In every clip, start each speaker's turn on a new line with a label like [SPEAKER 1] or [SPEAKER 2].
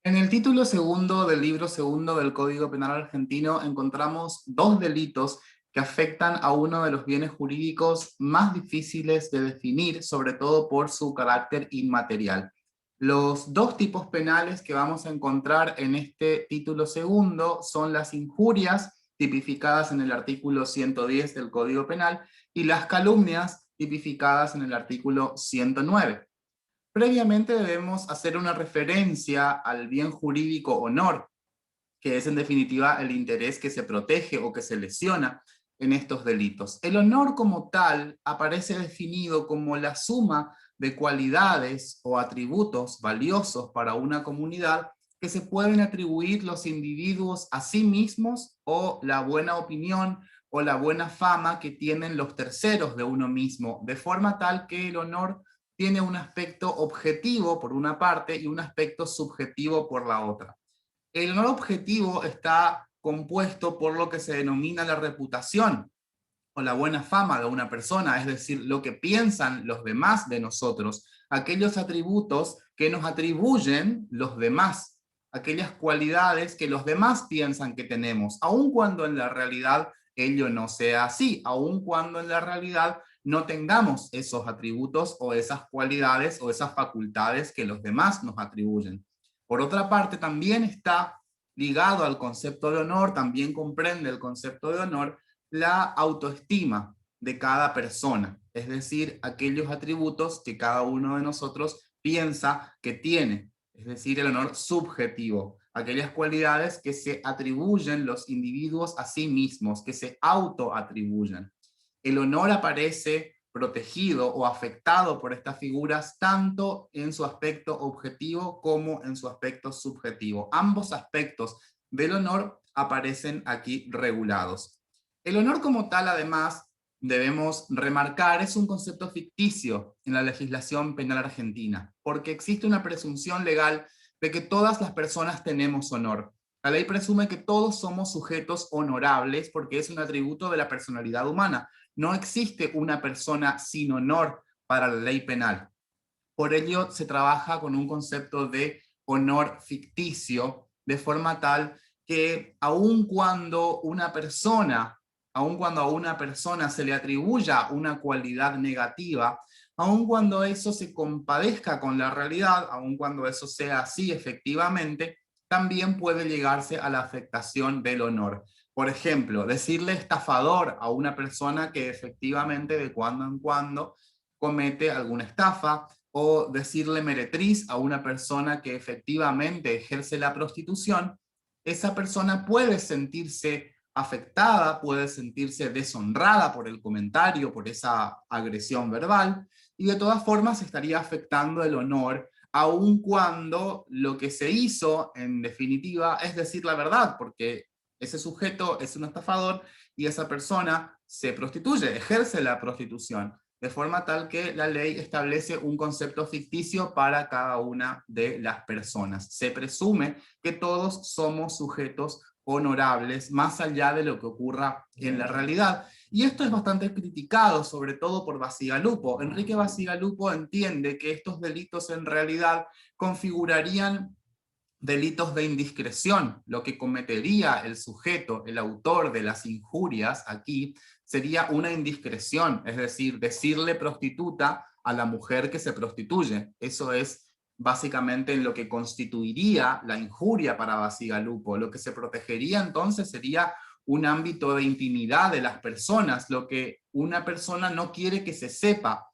[SPEAKER 1] En el título segundo del libro segundo del Código Penal argentino encontramos dos delitos que afectan a uno de los bienes jurídicos más difíciles de definir, sobre todo por su carácter inmaterial. Los dos tipos penales que vamos a encontrar en este título segundo son las injurias, tipificadas en el artículo 110 del Código Penal, y las calumnias, tipificadas en el artículo 109. Previamente debemos hacer una referencia al bien jurídico honor, que es en definitiva el interés que se protege o que se lesiona en estos delitos. El honor como tal aparece definido como la suma de cualidades o atributos valiosos para una comunidad que se pueden atribuir los individuos a sí mismos, o la buena opinión o la buena fama que tienen los terceros de uno mismo, de forma tal que el honor tiene un aspecto objetivo por una parte y un aspecto subjetivo por la otra. El honor objetivo está compuesto por lo que se denomina la reputación o la buena fama de una persona, es decir, lo que piensan los demás de nosotros, aquellos atributos que nos atribuyen los demás, aquellas cualidades que los demás piensan que tenemos, aun cuando en la realidad ello no sea así, aun cuando en la realidad no tengamos esos atributos o esas cualidades o esas facultades que los demás nos atribuyen. Por otra parte, también está ligado al concepto de honor, también comprende el concepto de honor, la autoestima de cada persona, es decir, aquellos atributos que cada uno de nosotros piensa que tiene, es decir, el honor subjetivo, aquellas cualidades que se atribuyen los individuos a sí mismos, que se autoatribuyen. El honor aparece protegido o afectado por estas figuras tanto en su aspecto objetivo como en su aspecto subjetivo. Ambos aspectos del honor aparecen aquí regulados. El honor como tal, además, debemos remarcar, es un concepto ficticio en la legislación penal argentina, porque existe una presunción legal de que todas las personas tenemos honor. La ley presume que todos somos sujetos honorables porque es un atributo de la personalidad humana. No existe una persona sin honor para la ley penal. Por ello se trabaja con un concepto de honor ficticio, de forma tal que aun cuando a una persona se le atribuya una cualidad negativa, aun cuando eso se compadezca con la realidad, aun cuando eso sea así efectivamente, también puede llegarse a la afectación del honor. Por ejemplo, decirle estafador a una persona que efectivamente de cuando en cuando comete alguna estafa, o decirle meretriz a una persona que efectivamente ejerce la prostitución, esa persona puede sentirse afectada, puede sentirse deshonrada por el comentario, por esa agresión verbal, y de todas formas estaría afectando el honor, aun cuando lo que se hizo, en definitiva, es decir la verdad, porque ese sujeto es un estafador y esa persona se prostituye, ejerce la prostitución, de forma tal que la ley establece un concepto ficticio para cada una de las personas. Se presume que todos somos sujetos honorables, más allá de lo que ocurra en la realidad. Y esto es bastante criticado, sobre todo por Bacigalupo. Enrique Bacigalupo entiende que estos delitos en realidad configurarían delitos de indiscreción. Lo que cometería el sujeto, el autor de las injurias aquí, sería una indiscreción, es decir, decirle prostituta a la mujer que se prostituye. Eso es básicamente en lo que constituiría la injuria para Bacigalupo. Lo que se protegería entonces sería un ámbito de intimidad de las personas, lo que una persona no quiere que se sepa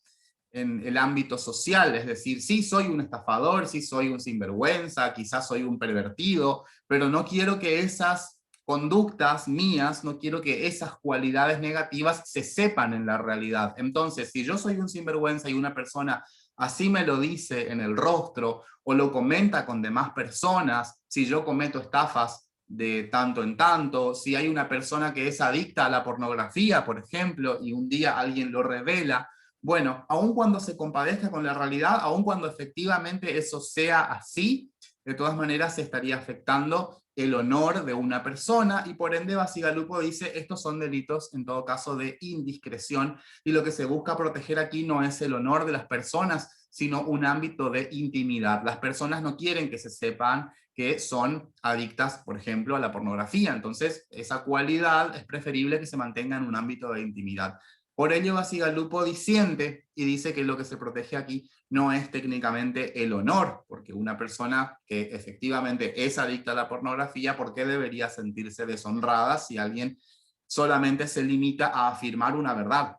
[SPEAKER 1] en el ámbito social, es decir, sí soy un estafador, sí soy un sinvergüenza, quizás soy un pervertido, pero no quiero que esas conductas mías, no quiero que esas cualidades negativas se sepan en la realidad. Entonces, si yo soy un sinvergüenza y una persona así me lo dice en el rostro o lo comenta con demás personas, si yo cometo estafas de tanto en tanto, si hay una persona que es adicta a la pornografía, por ejemplo, y un día alguien lo revela, bueno, aun cuando se compadezca con la realidad, aun cuando efectivamente eso sea así, de todas maneras se estaría afectando el honor de una persona, y por ende Bacigalupo dice estos son delitos en todo caso de indiscreción, y lo que se busca proteger aquí no es el honor de las personas, sino un ámbito de intimidad. Las personas no quieren que se sepan que son adictas, por ejemplo, a la pornografía. Entonces, esa cualidad es preferible que se mantenga en un ámbito de intimidad. Por ello, Bacigalupo disiente y dice que lo que se protege aquí no es técnicamente el honor, porque una persona que efectivamente es adicta a la pornografía, ¿por qué debería sentirse deshonrada si alguien solamente se limita a afirmar una verdad?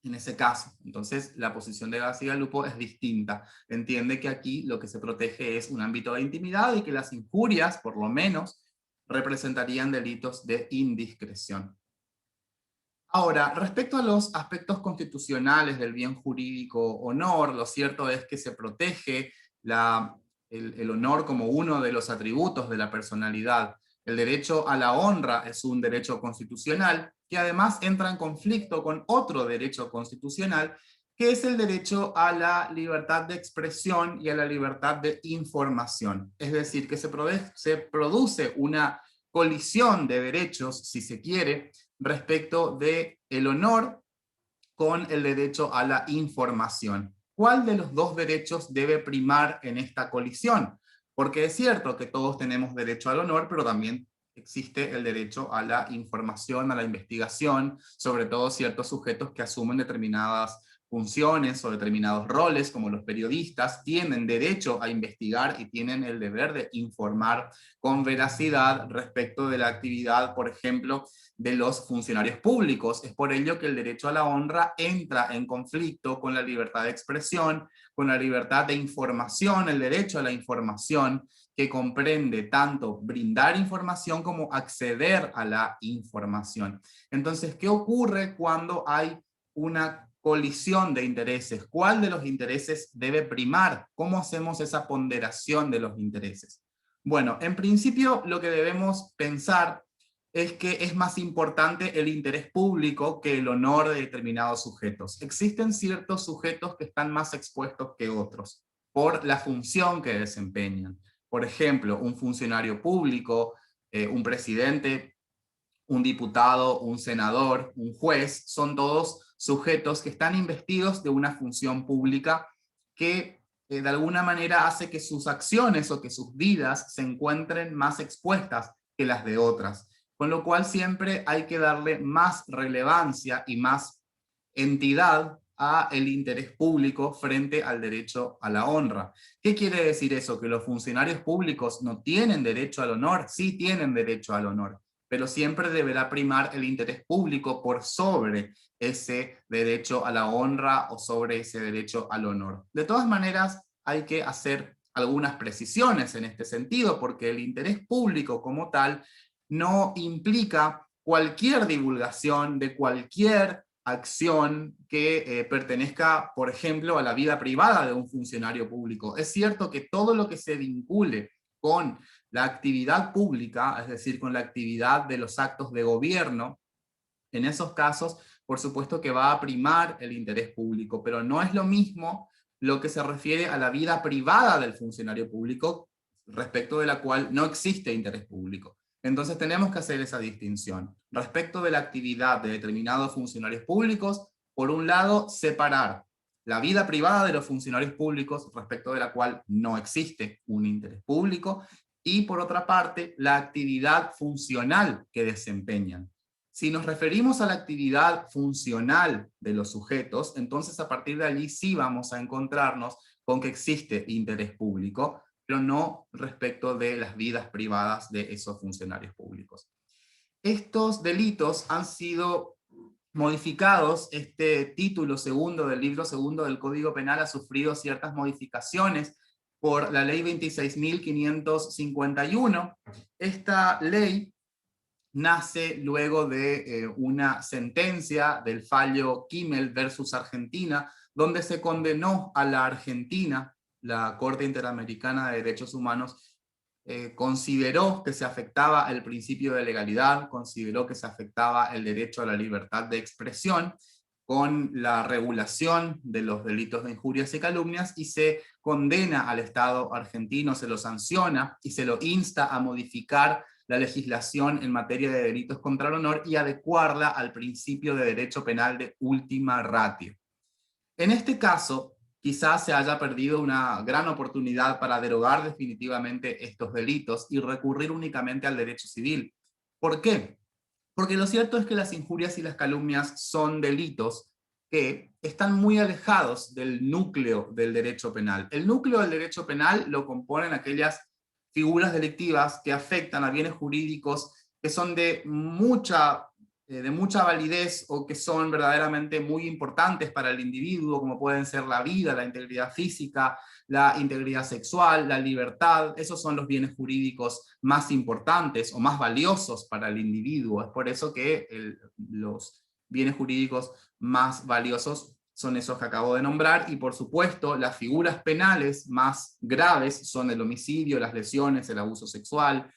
[SPEAKER 1] En ese caso, entonces la posición de Bacigalupo es distinta. Entiende que aquí lo que se protege es un ámbito de intimidad y que las injurias, por lo menos, representarían delitos de indiscreción. Ahora, respecto a los aspectos constitucionales del bien jurídico honor, lo cierto es que se protege el honor como uno de los atributos de la personalidad. El derecho a la honra es un derecho constitucional que además entra en conflicto con otro derecho constitucional, que es el derecho a la libertad de expresión y a la libertad de información. Es decir, que se produce una colisión de derechos, si se quiere, respecto de el honor con el derecho a la información. ¿Cuál de los dos derechos debe primar en esta colisión? Porque es cierto que todos tenemos derecho al honor, pero también existe el derecho a la información, a la investigación, sobre todo ciertos sujetos que asumen determinadas funciones o determinados roles, como los periodistas, tienen derecho a investigar y tienen el deber de informar con veracidad respecto de la actividad, por ejemplo, de los funcionarios públicos. Es por ello que el derecho a la honra entra en conflicto con la libertad de expresión, con la libertad de información, el derecho a la información, que comprende tanto brindar información como acceder a la información. Entonces, ¿qué ocurre cuando hay una colisión de intereses? ¿Cuál de los intereses debe primar? ¿Cómo hacemos esa ponderación de los intereses? Bueno, en principio lo que debemos pensar es que es más importante el interés público que el honor de determinados sujetos. Existen ciertos sujetos que están más expuestos que otros por la función que desempeñan. Por ejemplo, un funcionario público, un presidente, un diputado, un senador, un juez, son todos sujetos que están investidos de una función pública que de alguna manera hace que sus acciones o que sus vidas se encuentren más expuestas que las de otras. Con lo cual siempre hay que darle más relevancia y más entidad a el interés público frente al derecho a la honra. ¿Qué quiere decir eso? ¿Que los funcionarios públicos no tienen derecho al honor? Sí tienen derecho al honor, pero siempre deberá primar el interés público por sobre ese derecho a la honra o sobre ese derecho al honor. De todas maneras, hay que hacer algunas precisiones en este sentido, porque el interés público como tal no implica cualquier divulgación de cualquier acción que pertenezca, por ejemplo, a la vida privada de un funcionario público. Es cierto que todo lo que se vincule con la actividad pública, es decir, con la actividad de los actos de gobierno, en esos casos, por supuesto que va a primar el interés público, pero no es lo mismo lo que se refiere a la vida privada del funcionario público, respecto de la cual no existe interés público. Entonces tenemos que hacer esa distinción. Respecto de la actividad de determinados funcionarios públicos, por un lado, separar la vida privada de los funcionarios públicos, respecto de la cual no existe un interés público, y por otra parte, la actividad funcional que desempeñan. Si nos referimos a la actividad funcional de los sujetos, entonces a partir de allí sí vamos a encontrarnos con que existe interés público, pero no respecto de las vidas privadas de esos funcionarios públicos. Estos delitos han sido modificados. Este título segundo del libro segundo del Código Penal ha sufrido ciertas modificaciones por la ley 26.551. Esta ley nace luego de una sentencia del fallo Kimmel versus Argentina, donde se condenó a la Argentina. La Corte Interamericana de Derechos Humanos consideró que se afectaba el principio de legalidad, consideró que se afectaba el derecho a la libertad de expresión con la regulación de los delitos de injurias y calumnias, y se condena al Estado argentino, se lo sanciona y se lo insta a modificar la legislación en materia de delitos contra el honor y adecuarla al principio de derecho penal de última ratio. En este caso, quizás se haya perdido una gran oportunidad para derogar definitivamente estos delitos y recurrir únicamente al derecho civil. ¿Por qué? Porque lo cierto es que las injurias y las calumnias son delitos que están muy alejados del núcleo del derecho penal. El núcleo del derecho penal lo componen aquellas figuras delictivas que afectan a bienes jurídicos que son de mucha validez o que son verdaderamente muy importantes para el individuo, como pueden ser la vida, la integridad física, la integridad sexual, la libertad. Esos son los bienes jurídicos más importantes o más valiosos para el individuo. Es por eso que los bienes jurídicos más valiosos son esos que acabo de nombrar, y por supuesto las figuras penales más graves son el homicidio, las lesiones, el abuso sexual,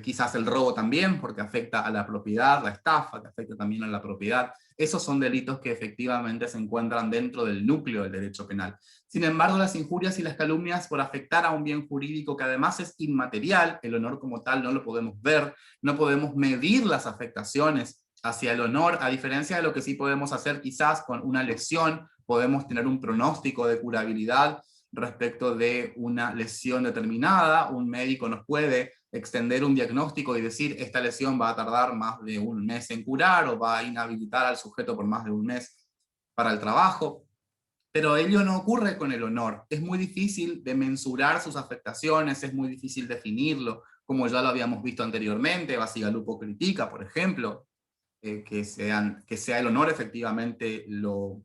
[SPEAKER 1] quizás el robo también, porque afecta a la propiedad, la estafa, que afecta también a la propiedad. Esos son delitos que efectivamente se encuentran dentro del núcleo del derecho penal. Sin embargo, las injurias y las calumnias por afectar a un bien jurídico que además es inmaterial, el honor como tal no lo podemos ver, no podemos medir las afectaciones hacia el honor, a diferencia de lo que sí podemos hacer quizás con una lesión, podemos tener un pronóstico de curabilidad respecto de una lesión determinada. Un médico nos puede extender un diagnóstico y decir esta lesión va a tardar más de un mes en curar o va a inhabilitar al sujeto por más de un mes para el trabajo. Pero ello no ocurre con el honor. Es muy difícil de mensurar sus afectaciones, es muy difícil definirlo, como ya lo habíamos visto anteriormente. Bacigalupo critica, por ejemplo, que sea el honor efectivamente lo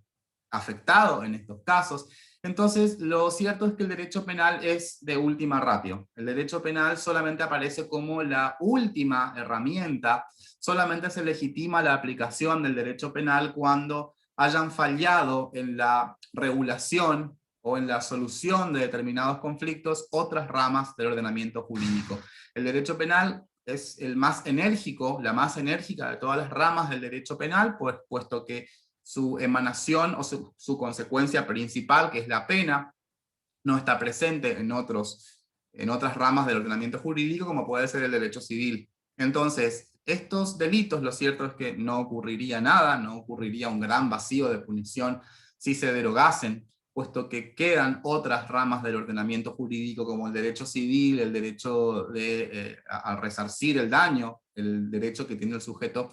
[SPEAKER 1] afectado en estos casos. Entonces, lo cierto es que el derecho penal es de última ratio. El derecho penal solamente aparece como la última herramienta, solamente se legitima la aplicación del derecho penal cuando hayan fallado en la regulación o en la solución de determinados conflictos otras ramas del ordenamiento jurídico. El derecho penal es el más enérgico, la más enérgica de todas las ramas del derecho penal, pues, puesto que su emanación o su consecuencia principal, que es la pena, no está presente en otras ramas del ordenamiento jurídico, como puede ser el derecho civil. Entonces, estos delitos, lo cierto es que no ocurriría nada, no ocurriría un gran vacío de punición si se derogasen, puesto que quedan otras ramas del ordenamiento jurídico como el derecho civil, el derecho a resarcir el daño, el derecho que tiene el sujeto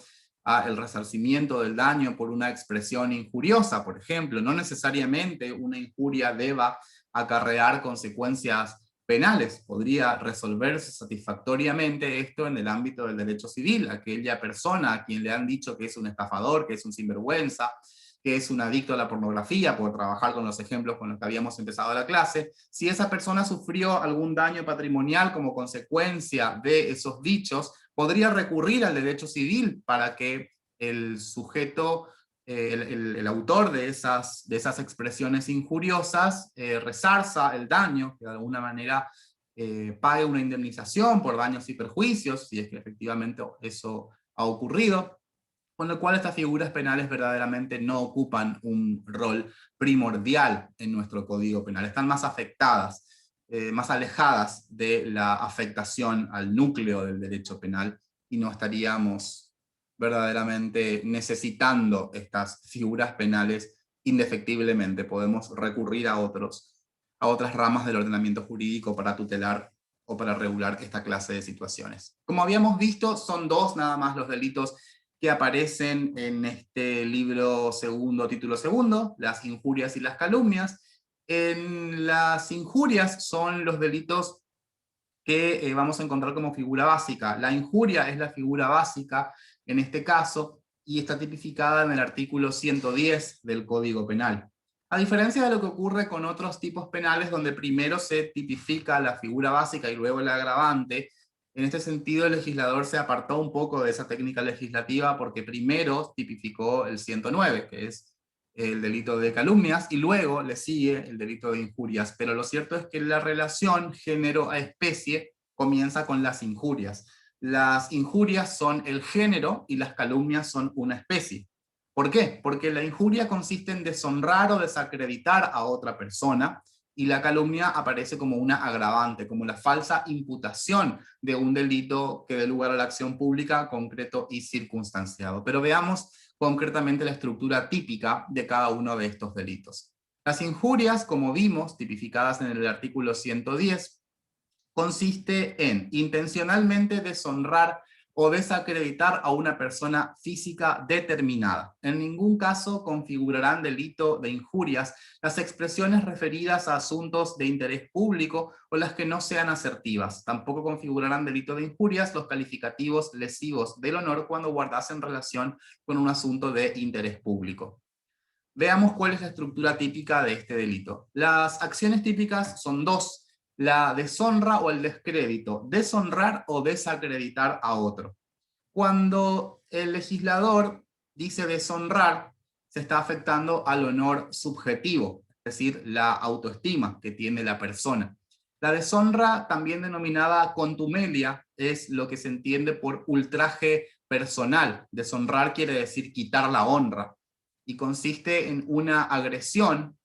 [SPEAKER 1] a el resarcimiento del daño por una expresión injuriosa, por ejemplo. No necesariamente una injuria deba acarrear consecuencias penales. Podría resolverse satisfactoriamente esto en el ámbito del derecho civil. Aquella persona a quien le han dicho que es un estafador, que es un sinvergüenza, que es un adicto a la pornografía, por trabajar con los ejemplos con los que habíamos empezado la clase, si esa persona sufrió algún daño patrimonial como consecuencia de esos dichos, podría recurrir al derecho civil para que el sujeto, el autor de esas expresiones injuriosas, resarza el daño, que de alguna manera pague una indemnización por daños y perjuicios, si es que efectivamente eso ha ocurrido, con lo cual estas figuras penales verdaderamente no ocupan un rol primordial en nuestro Código Penal, están más afectadas, más alejadas de la afectación al núcleo del derecho penal, y no estaríamos verdaderamente necesitando estas figuras penales indefectiblemente. Podemos recurrir a otras ramas del ordenamiento jurídico para tutelar o para regular esta clase de situaciones. Como habíamos visto, son dos nada más los delitos que aparecen en este libro segundo, título segundo, las injurias y las calumnias. En las injurias son los delitos que vamos a encontrar como figura básica. La injuria es la figura básica en este caso y está tipificada en el artículo 110 del Código Penal. A diferencia de lo que ocurre con otros tipos penales donde primero se tipifica la figura básica y luego el agravante, en este sentido el legislador se apartó un poco de esa técnica legislativa porque primero tipificó el 109, que es el delito de calumnias, y luego le sigue el delito de injurias. Pero lo cierto es que la relación género a especie comienza con las injurias. Las injurias son el género y las calumnias son una especie. ¿Por qué? Porque la injuria consiste en deshonrar o desacreditar a otra persona, y la calumnia aparece como una agravante, como la falsa imputación de un delito que dé lugar a la acción pública concreto y circunstanciado. Pero veamos concretamente la estructura típica de cada uno de estos delitos. Las injurias, como vimos, tipificadas en el artículo 110, consiste en intencionalmente deshonrar o desacreditar a una persona física determinada. En ningún caso configurarán delito de injurias las expresiones referidas a asuntos de interés público o las que no sean asertivas. Tampoco configurarán delito de injurias los calificativos lesivos del honor cuando guardasen relación con un asunto de interés público. Veamos cuál es la estructura típica de este delito. Las acciones típicas son dos: la deshonra o el descrédito, deshonrar o desacreditar a otro. Cuando el legislador dice deshonrar, se está afectando al honor subjetivo, es decir, la autoestima que tiene la persona. La deshonra, también denominada contumelia, es lo que se entiende por ultraje personal. Deshonrar quiere decir quitar la honra, y consiste en una agresión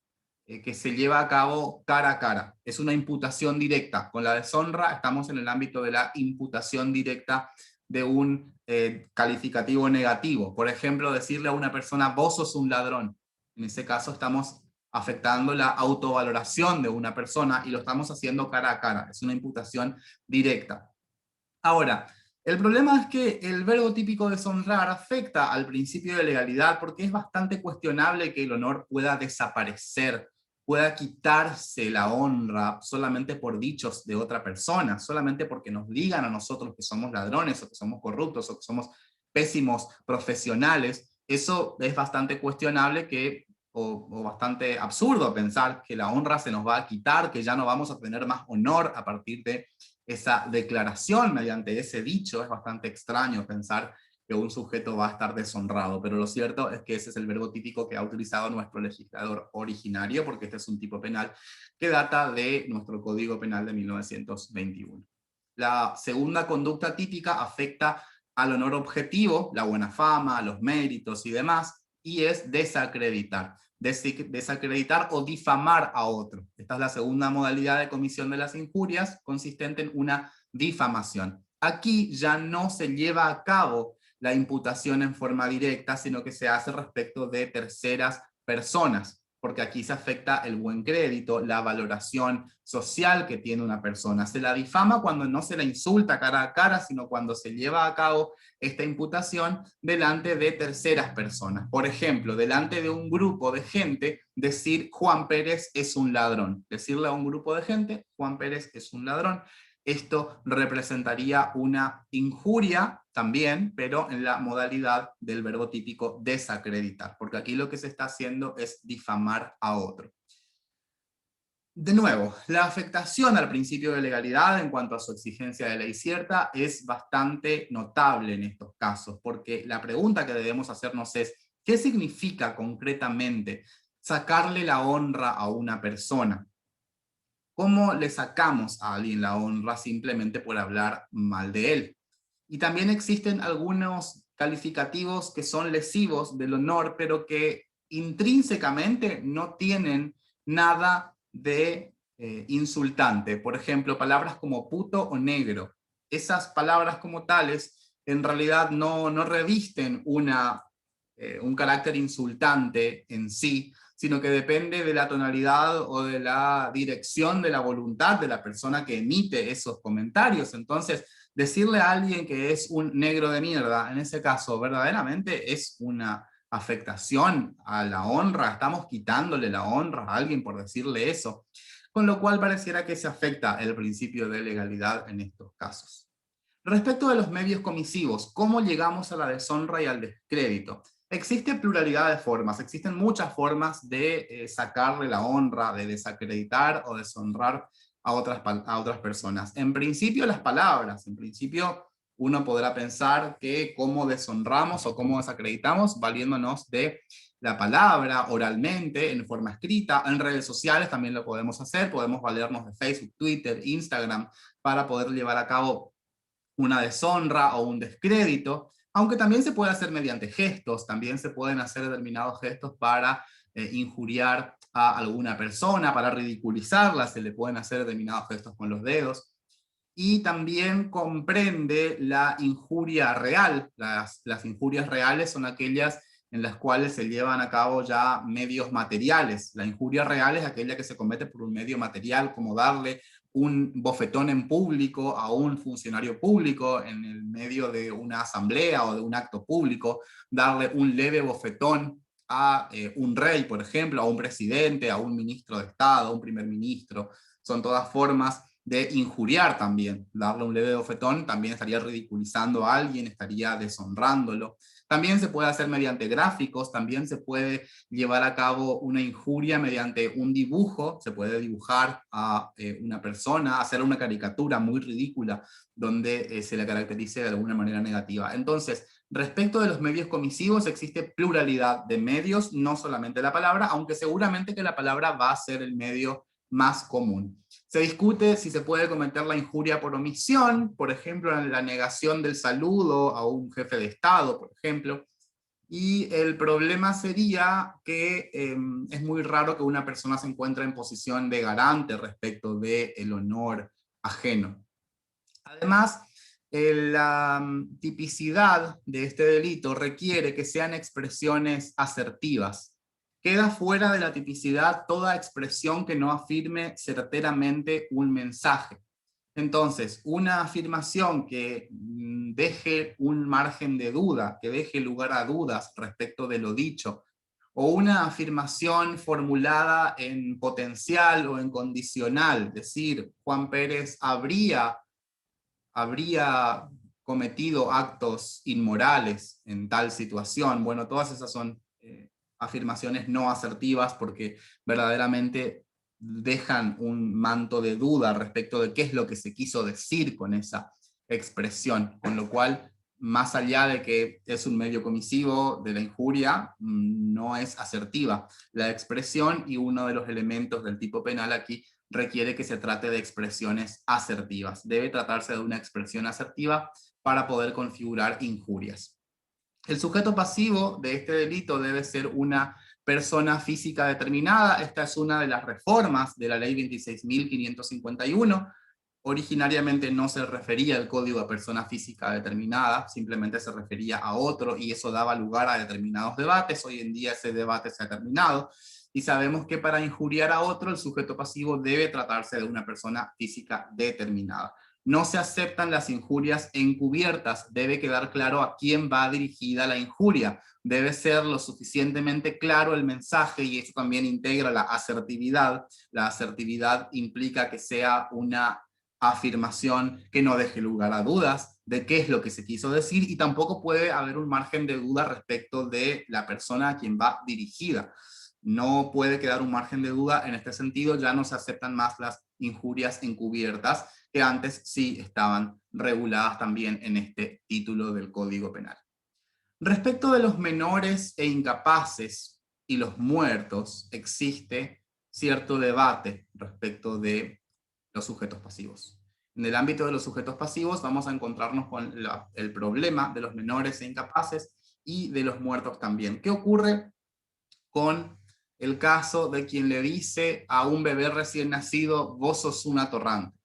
[SPEAKER 1] que se lleva a cabo cara a cara. Es una imputación directa. Con la deshonra estamos en el ámbito de la imputación directa de un calificativo negativo. Por ejemplo, decirle a una persona, vos sos un ladrón. En ese caso estamos afectando la autovaloración de una persona y lo estamos haciendo cara a cara. Es una imputación directa. Ahora, el problema es que el verbo típico deshonrar afecta al principio de legalidad porque es bastante cuestionable que el honor pueda desaparecer, pueda quitarse la honra solamente por dichos de otra persona, solamente porque nos digan a nosotros que somos ladrones o que somos corruptos o que somos pésimos profesionales. Eso es bastante cuestionable o bastante absurdo pensar que la honra se nos va a quitar, que ya no vamos a tener más honor a partir de esa declaración mediante ese dicho. Es bastante extraño pensar que un sujeto va a estar deshonrado, pero lo cierto es que ese es el verbo típico que ha utilizado nuestro legislador originario, porque este es un tipo penal que data de nuestro Código Penal de 1921. La segunda conducta típica afecta al honor objetivo, la buena fama, los méritos y demás, y es desacreditar. Desacreditar o difamar a otro. Esta es la segunda modalidad de comisión de las injurias, consistente en una difamación. Aquí ya no se lleva a cabo la imputación en forma directa, sino que se hace respecto de terceras personas, porque aquí se afecta el buen crédito, la valoración social que tiene una persona. Se la difama cuando no se la insulta cara a cara, sino cuando se lleva a cabo esta imputación delante de terceras personas. Por ejemplo, delante de un grupo de gente, decir Juan Pérez es un ladrón. Decirle a un grupo de gente, Juan Pérez es un ladrón. Esto representaría una injuria también, pero en la modalidad del verbo típico desacreditar, porque aquí lo que se está haciendo es difamar a otro. De nuevo, la afectación al principio de legalidad en cuanto a su exigencia de ley cierta es bastante notable en estos casos, porque la pregunta que debemos hacernos es, ¿qué significa concretamente sacarle la honra a una persona? ¿Cómo le sacamos a alguien la honra simplemente por hablar mal de él? Y también existen algunos calificativos que son lesivos del honor, pero que intrínsecamente no tienen nada de insultante. Por ejemplo, palabras como puto o negro. Esas palabras como tales en realidad no revisten un carácter insultante en sí, sino que depende de la tonalidad o de la dirección de la voluntad de la persona que emite esos comentarios. Entonces, decirle a alguien que es un negro de mierda, en ese caso, verdaderamente es una afectación a la honra. Estamos quitándole la honra a alguien por decirle eso. Con lo cual pareciera que se afecta el principio de legalidad en estos casos. Respecto de los medios comisivos, ¿cómo llegamos a la deshonra y al descrédito? Existe pluralidad de formas, existen muchas formas de sacarle la honra, de desacreditar o deshonrar a otras personas. En principio las palabras, en principio uno podrá pensar que cómo deshonramos o cómo desacreditamos valiéndonos de la palabra oralmente, en forma escrita, en redes sociales también lo podemos hacer, podemos valernos de Facebook, Twitter, Instagram para poder llevar a cabo una deshonra o un descrédito, aunque también se puede hacer mediante gestos, también se pueden hacer determinados gestos para injuriar a alguna persona, para ridiculizarla, se le pueden hacer determinados gestos con los dedos, y también comprende la injuria real. Las injurias reales son aquellas en las cuales se llevan a cabo ya medios materiales. La injuria real es aquella que se comete por un medio material, como darle un bofetón en público a un funcionario público en el medio de una asamblea o de un acto público, darle un leve bofetón a un rey, por ejemplo, a un presidente, a un ministro de Estado, a un primer ministro. Son todas formas de injuriar también. Darle un leve bofetón también estaría ridiculizando a alguien, estaría deshonrándolo. También se puede hacer mediante gráficos, también se puede llevar a cabo una injuria mediante un dibujo, se puede dibujar a una persona, hacer una caricatura muy ridícula donde se le caracterice de alguna manera negativa. Entonces, respecto de los medios comisivos, existe pluralidad de medios, no solamente la palabra, aunque seguramente que la palabra va a ser el medio más común. Se discute si se puede cometer la injuria por omisión, por ejemplo, en la negación del saludo a un jefe de Estado, por ejemplo, y el problema sería que es muy raro que una persona se encuentre en posición de garante respecto del honor ajeno. Además, la tipicidad de este delito requiere que sean expresiones asertivas. Queda fuera de la tipicidad toda expresión que no afirme certeramente un mensaje. Entonces, una afirmación que deje un margen de duda, que deje lugar a dudas respecto de lo dicho, o una afirmación formulada en potencial o en condicional, es decir, Juan Pérez habría cometido actos inmorales en tal situación. Bueno, todas esas son afirmaciones no asertivas porque verdaderamente dejan un manto de duda respecto de qué es lo que se quiso decir con esa expresión, con lo cual, más allá de que es un medio comisivo de la injuria, no es asertiva la expresión, y uno de los elementos del tipo penal aquí requiere que se trate de expresiones asertivas. Debe tratarse de una expresión asertiva para poder configurar injurias. El sujeto pasivo de este delito debe ser una persona física determinada. Esta es una de las reformas de la ley 26.551. Originariamente no se refería el código a persona física determinada, simplemente se refería a otro, y eso daba lugar a determinados debates. Hoy en día ese debate se ha terminado, y sabemos que para injuriar a otro el sujeto pasivo debe tratarse de una persona física determinada. No se aceptan las injurias encubiertas, debe quedar claro a quién va dirigida la injuria, debe ser lo suficientemente claro el mensaje, y eso también integra la asertividad. La asertividad implica que sea una afirmación que no deje lugar a dudas de qué es lo que se quiso decir, y tampoco puede haber un margen de duda respecto de la persona a quien va dirigida. No puede quedar un margen de duda en este sentido. Ya no se aceptan más las injurias encubiertas, que antes sí estaban reguladas también en este título del Código Penal. Respecto de los menores e incapaces y los muertos, existe cierto debate respecto de los sujetos pasivos. En el ámbito de los sujetos pasivos vamos a encontrarnos con el problema de los menores e incapaces y de los muertos también. ¿Qué ocurre con el caso de quien le dice a un bebé recién nacido: vos sos un atorrante?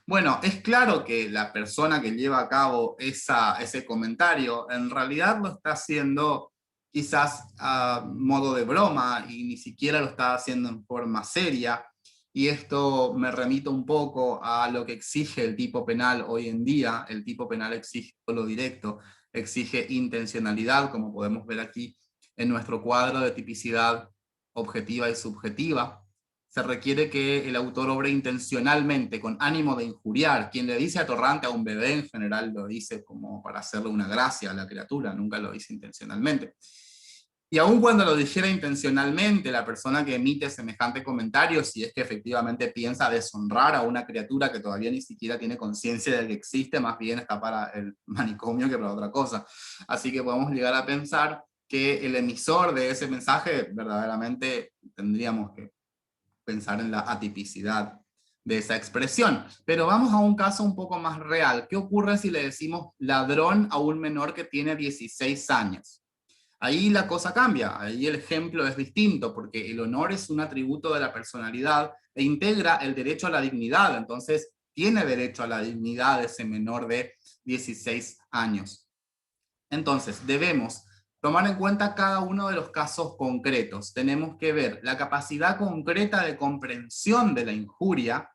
[SPEAKER 1] Bueno, es claro que la persona que lleva a cabo ese comentario en realidad lo está haciendo quizás a modo de broma, y ni siquiera lo está haciendo en forma seria, y esto me remite un poco a lo que exige el tipo penal hoy en día. El tipo penal exige lo directo, exige intencionalidad, como podemos ver aquí en nuestro cuadro de tipicidad objetiva y subjetiva. Se requiere que el autor obre intencionalmente, con ánimo de injuriar. Quien le dice atorrante a un bebé en general lo dice como para hacerle una gracia a la criatura, nunca lo dice intencionalmente. Y aun cuando lo dijera intencionalmente, la persona que emite semejante comentario, si es que efectivamente piensa deshonrar a una criatura que todavía ni siquiera tiene conciencia de que existe, más bien está para el manicomio que para otra cosa. Así que podemos llegar a pensar que el emisor de ese mensaje verdaderamente tendríamos que pensar en la atipicidad de esa expresión. Pero vamos a un caso un poco más real. ¿Qué ocurre si le decimos ladrón a un menor que tiene 16 años? Ahí la cosa cambia, ahí el ejemplo es distinto, porque el honor es un atributo de la personalidad e integra el derecho a la dignidad. Entonces tiene derecho a la dignidad ese menor de 16 años. Entonces debemos tomar en cuenta cada uno de los casos concretos. Tenemos que ver la capacidad concreta de comprensión de la injuria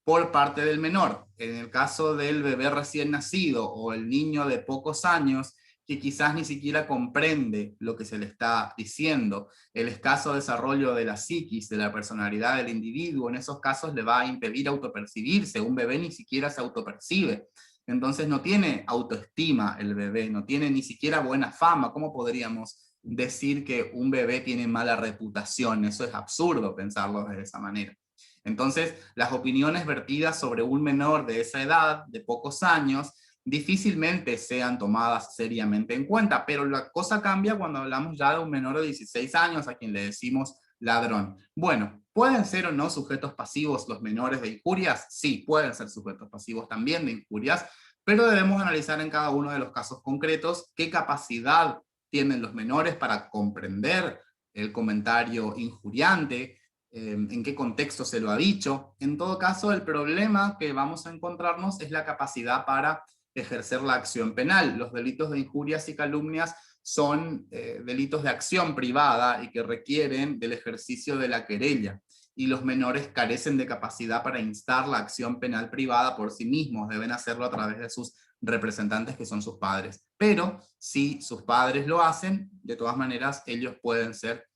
[SPEAKER 1] por parte del menor. En el caso del bebé recién nacido o el niño de pocos años, que quizás ni siquiera comprende lo que se le está diciendo. El escaso desarrollo de la psiquis, de la personalidad del individuo, en esos casos le va a impedir autopercibirse. Un bebé ni siquiera se autopercibe. Entonces no tiene autoestima el bebé, no tiene ni siquiera buena fama. ¿Cómo podríamos decir que un bebé tiene mala reputación? Eso es absurdo pensarlo de esa manera. Entonces, las opiniones vertidas sobre un menor de esa edad, de pocos años, difícilmente sean tomadas seriamente en cuenta, pero la cosa cambia cuando hablamos ya de un menor de 16 años a quien le decimos ladrón. Bueno, ¿pueden ser o no sujetos pasivos los menores de injurias? Sí, pueden ser sujetos pasivos también de injurias, pero debemos analizar en cada uno de los casos concretos qué capacidad tienen los menores para comprender el comentario injuriante, en qué contexto se lo ha dicho. En todo caso, el problema que vamos a encontrarnos es la capacidad para ejercer la acción penal. Los delitos de injurias y calumnias son delitos de acción privada y que requieren del ejercicio de la querella. Y los menores carecen de capacidad para instar la acción penal privada por sí mismos, deben hacerlo a través de sus representantes, que son sus padres. Pero si sus padres lo hacen, de todas maneras ellos pueden ser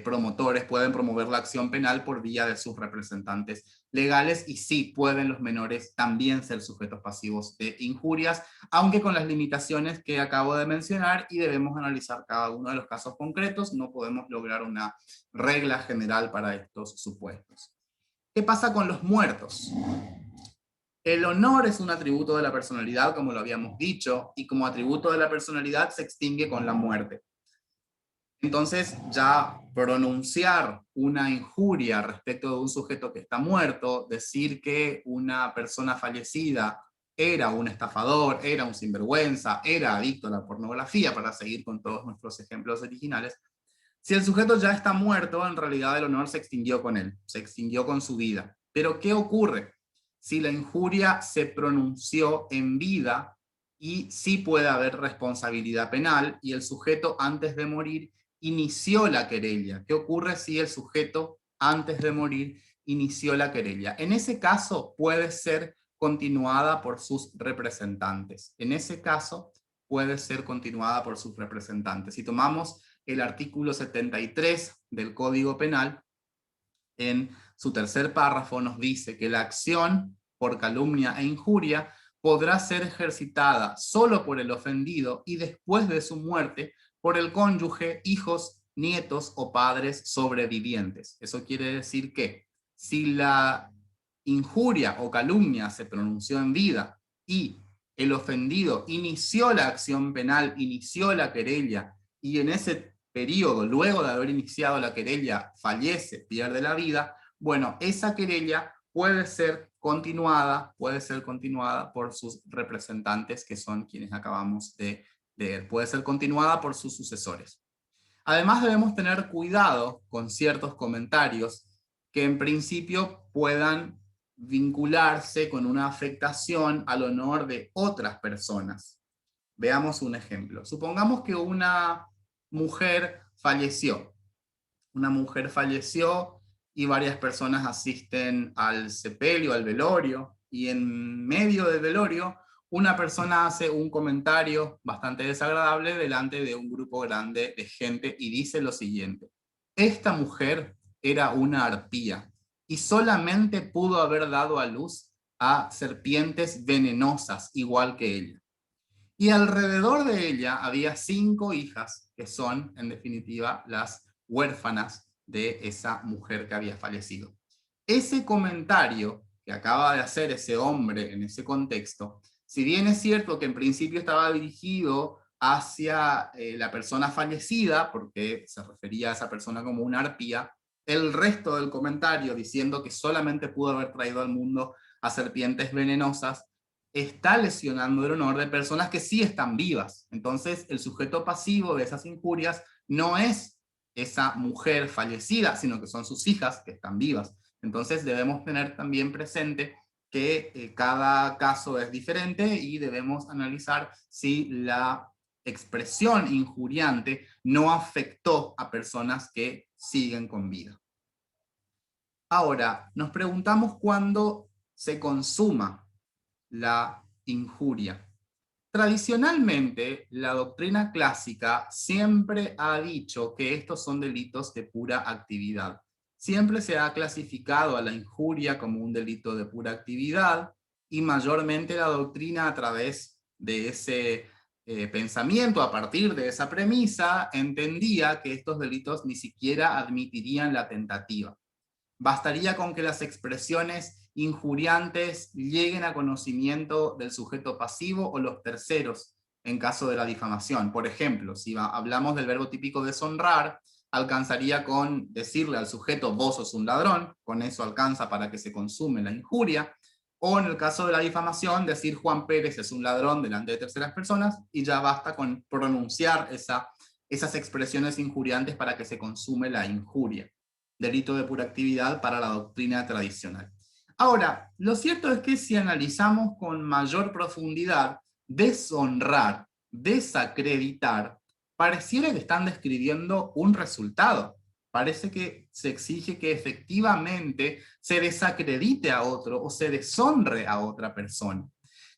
[SPEAKER 1] promotores, pueden promover la acción penal por vía de sus representantes legales, y sí pueden los menores también ser sujetos pasivos de injurias, aunque con las limitaciones que acabo de mencionar, y debemos analizar cada uno de los casos concretos. No podemos lograr una regla general para estos supuestos. ¿Qué pasa con los muertos? El honor es un atributo de la personalidad, como lo habíamos dicho, y como atributo de la personalidad se extingue con la muerte. Entonces, ya pronunciar una injuria respecto de un sujeto que está muerto, decir que una persona fallecida era un estafador, era un sinvergüenza, era adicto a la pornografía, para seguir con todos nuestros ejemplos originales, si el sujeto ya está muerto, en realidad el honor se extinguió con él, se extinguió con su vida. Pero ¿qué ocurre si la injuria se pronunció en vida? Y sí puede haber responsabilidad penal, y el sujeto antes de morir inició la querella. ¿Qué ocurre si el sujeto antes de morir inició la querella? En ese caso puede ser continuada por sus representantes. En ese caso puede ser continuada por sus representantes. Si tomamos el artículo 73 del Código Penal, en su tercer párrafo nos dice que la acción por calumnia e injuria podrá ser ejercitada solo por el ofendido y después de su muerte por el cónyuge, hijos, nietos o padres sobrevivientes. Eso quiere decir que si la injuria o calumnia se pronunció en vida y el ofendido inició la acción penal, inició la querella, y en ese periodo, luego de haber iniciado la querella, fallece, pierde la vida, bueno, esa querella puede ser continuada por sus representantes, que son quienes acabamos de leer. Puede ser continuada por sus sucesores. Además, debemos tener cuidado con ciertos comentarios que en principio puedan vincularse con una afectación al honor de otras personas. Veamos un ejemplo. Supongamos que una mujer falleció. Una mujer falleció y varias personas asisten al sepelio, al velorio, y en medio del velorio una persona hace un comentario bastante desagradable delante de un grupo grande de gente y dice lo siguiente: esta mujer era una arpía y solamente pudo haber dado a luz a serpientes venenosas igual que ella. Y alrededor de ella había 5 hijas que son, en definitiva, las huérfanas de esa mujer que había fallecido. Ese comentario que acaba de hacer ese hombre en ese contexto, si bien es cierto que en principio estaba dirigido hacia la persona fallecida, porque se refería a esa persona como una arpía, el resto del comentario, diciendo que solamente pudo haber traído al mundo a serpientes venenosas, está lesionando el honor de personas que sí están vivas. Entonces, el sujeto pasivo de esas injurias no es esa mujer fallecida, sino que son sus hijas que están vivas. Entonces, debemos tener también presente que cada caso es diferente y debemos analizar si la expresión injuriante no afectó a personas que siguen con vida. Ahora, nos preguntamos cuándo se consuma la injuria. Tradicionalmente, la doctrina clásica siempre ha dicho que estos son delitos de pura actividad. Siempre se ha clasificado a la injuria como un delito de pura actividad y mayormente la doctrina a través de ese pensamiento, a partir de esa premisa, entendía que estos delitos ni siquiera admitirían la tentativa. Bastaría con que las expresiones injuriantes lleguen a conocimiento del sujeto pasivo o los terceros en caso de la difamación. Por ejemplo, si hablamos del verbo típico deshonrar, alcanzaría con decirle al sujeto vos sos un ladrón, con eso alcanza para que se consume la injuria, o en el caso de la difamación, decir Juan Pérez es un ladrón delante de terceras personas, y ya basta con pronunciar esas expresiones injuriantes para que se consume la injuria. Delito de pura actividad para la doctrina tradicional. Ahora, lo cierto es que si analizamos con mayor profundidad, deshonrar, desacreditar, pareciera que están describiendo un resultado. Parece que se exige que efectivamente se desacredite a otro o se deshonre a otra persona.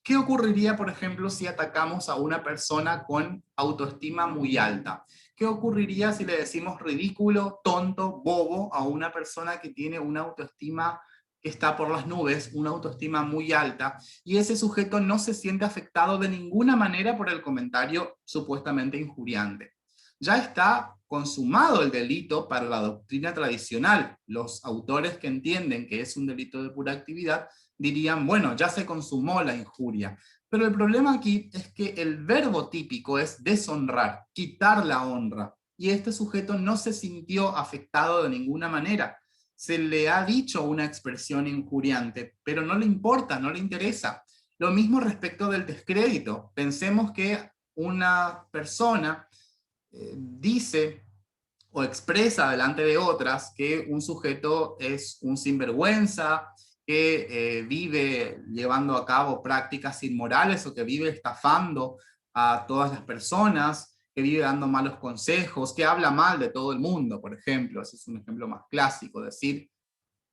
[SPEAKER 1] ¿Qué ocurriría, por ejemplo, si atacamos a una persona con autoestima muy alta? ¿Qué ocurriría si le decimos ridículo, tonto, bobo a una persona que tiene una autoestima que está por las nubes, una autoestima muy alta, y ese sujeto no se siente afectado de ninguna manera por el comentario supuestamente injuriante? Ya está consumado el delito para la doctrina tradicional. Los autores que entienden que es un delito de pura actividad dirían, bueno, ya se consumó la injuria. Pero el problema aquí es que el verbo típico es deshonrar, quitar la honra, y este sujeto no se sintió afectado de ninguna manera. Se le ha dicho una expresión injuriante, pero no le importa, no le interesa. Lo mismo respecto del descrédito. Pensemos que una persona dice o expresa delante de otras que un sujeto es un sinvergüenza, que vive llevando a cabo prácticas inmorales o que vive estafando a todas las personas, que vive dando malos consejos, que habla mal de todo el mundo, por ejemplo. Ese es un ejemplo más clásico, decir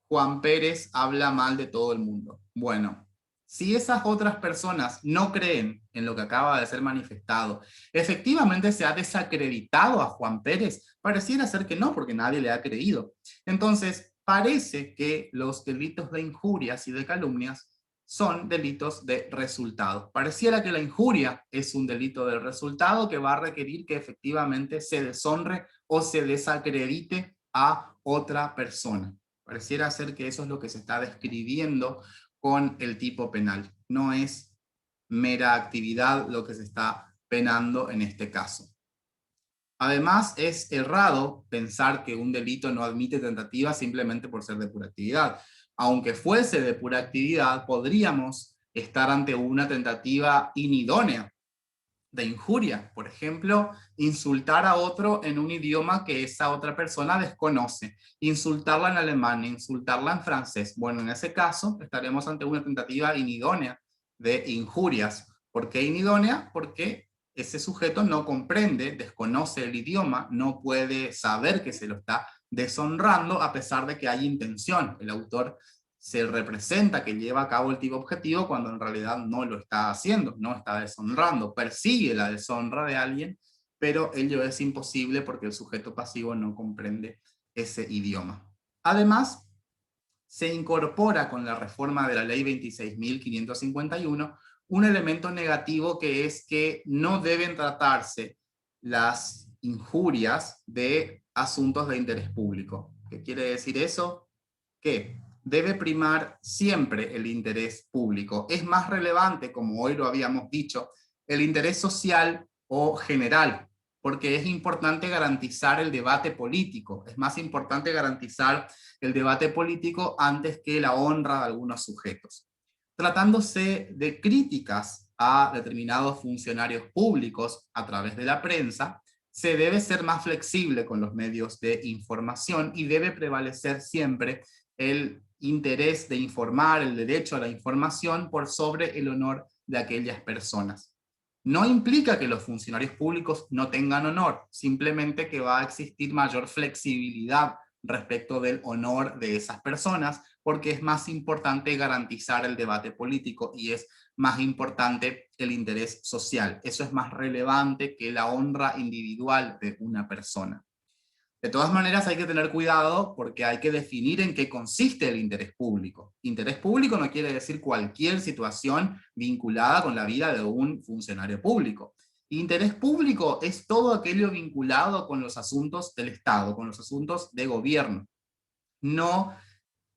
[SPEAKER 1] Juan Pérez habla mal de todo el mundo. Bueno, si esas otras personas no creen en lo que acaba de ser manifestado, efectivamente se ha desacreditado a Juan Pérez, pareciera ser que no, porque nadie le ha creído. Entonces, parece que los delitos de injurias y de calumnias son delitos de resultado. Pareciera que la injuria es un delito de resultado que va a requerir que efectivamente se deshonre o se desacredite a otra persona. Pareciera ser que eso es lo que se está describiendo con el tipo penal. No es mera actividad lo que se está penando en este caso. Además, es errado pensar que un delito no admite tentativa simplemente por ser de pura actividad. Aunque fuese de pura actividad, podríamos estar ante una tentativa inidónea de injuria. Por ejemplo, insultar a otro en un idioma que esa otra persona desconoce, insultarla en alemán, insultarla en francés. Bueno, en ese caso estaremos ante una tentativa inidónea de injurias. ¿Por qué inidónea? Porque ese sujeto no comprende, desconoce el idioma, no puede saber que se lo está deshonrando a pesar de que hay intención. El autor se representa que lleva a cabo el tipo objetivo cuando en realidad no lo está haciendo, no está deshonrando, persigue la deshonra de alguien, pero ello es imposible porque el sujeto pasivo no comprende ese idioma. Además, se incorpora con la reforma de la ley 26.551 un elemento negativo, que es que no deben tratarse las injurias de asuntos de interés público. ¿Qué quiere decir eso? Que debe primar siempre el interés público. Es más relevante, como hoy lo habíamos dicho, el interés social o general, porque es importante garantizar el debate político. Es más importante garantizar el debate político antes que la honra de algunos sujetos. Tratándose de críticas a determinados funcionarios públicos a través de la prensa, se debe ser más flexible con los medios de información y debe prevalecer siempre el interés de informar, el derecho a la información por sobre el honor de aquellas personas. No implica que los funcionarios públicos no tengan honor, simplemente que va a existir mayor flexibilidad respecto del honor de esas personas, porque es más importante garantizar el debate político y es más importante el interés social. Eso es más relevante que la honra individual de una persona. De todas maneras hay que tener cuidado porque hay que definir en qué consiste el interés público. Interés público no quiere decir cualquier situación vinculada con la vida de un funcionario público. Interés público es todo aquello vinculado con los asuntos del Estado, con los asuntos de gobierno. No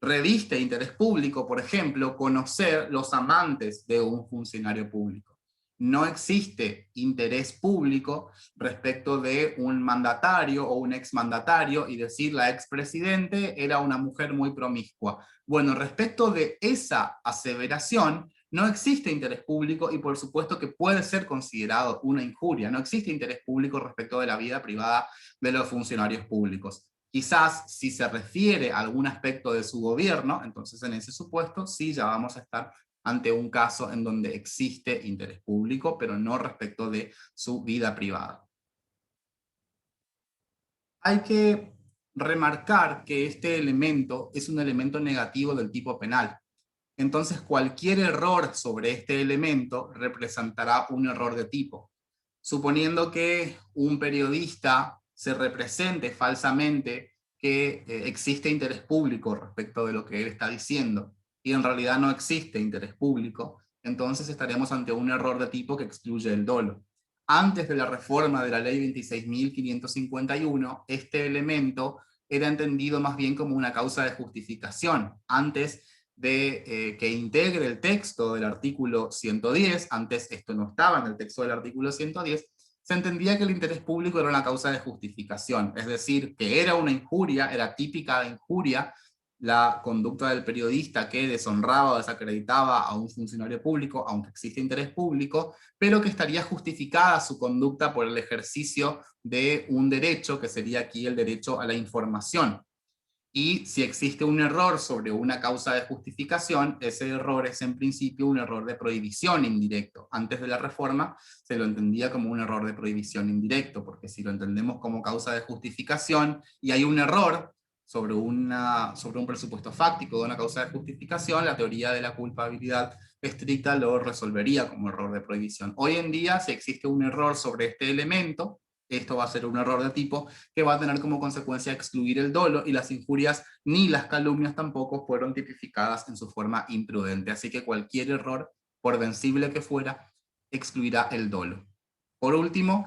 [SPEAKER 1] reviste interés público, por ejemplo, conocer los amantes de un funcionario público. No existe interés público respecto de un mandatario o un exmandatario y decir la expresidente era una mujer muy promiscua. Bueno, respecto de esa aseveración, no existe interés público y por supuesto que puede ser considerado una injuria. No existe interés público respecto de la vida privada de los funcionarios públicos. Quizás si se refiere a algún aspecto de su gobierno, entonces en ese supuesto sí ya vamos a estar ante un caso en donde existe interés público, pero no respecto de su vida privada. Hay que remarcar que este elemento es un elemento negativo del tipo penal. Entonces cualquier error sobre este elemento representará un error de tipo. Suponiendo que un periodista se represente falsamente que existe interés público respecto de lo que él está diciendo, y en realidad no existe interés público, entonces estaremos ante un error de tipo que excluye el dolo. Antes de la reforma de la ley 26.551, este elemento era entendido más bien como una causa de justificación. Antes de que integre el texto del artículo 110, antes esto no estaba en el texto del artículo 110, se entendía que el interés público era una causa de justificación, es decir, que era una injuria, era típica de injuria la conducta del periodista que deshonraba o desacreditaba a un funcionario público, aunque existe interés público, pero que estaría justificada su conducta por el ejercicio de un derecho, que sería aquí el derecho a la información. Y si existe un error sobre una causa de justificación, ese error es en principio un error de prohibición indirecto. Antes de la reforma se lo entendía como un error de prohibición indirecto, porque si lo entendemos como causa de justificación y hay un error sobre un presupuesto fáctico de una causa de justificación, la teoría de la culpabilidad estricta lo resolvería como error de prohibición. Hoy en día, si existe un error sobre este elemento, esto va a ser un error de tipo que va a tener como consecuencia excluir el dolo, y las injurias ni las calumnias tampoco fueron tipificadas en su forma imprudente. Así que cualquier error, por vencible que fuera, excluirá el dolo. Por último,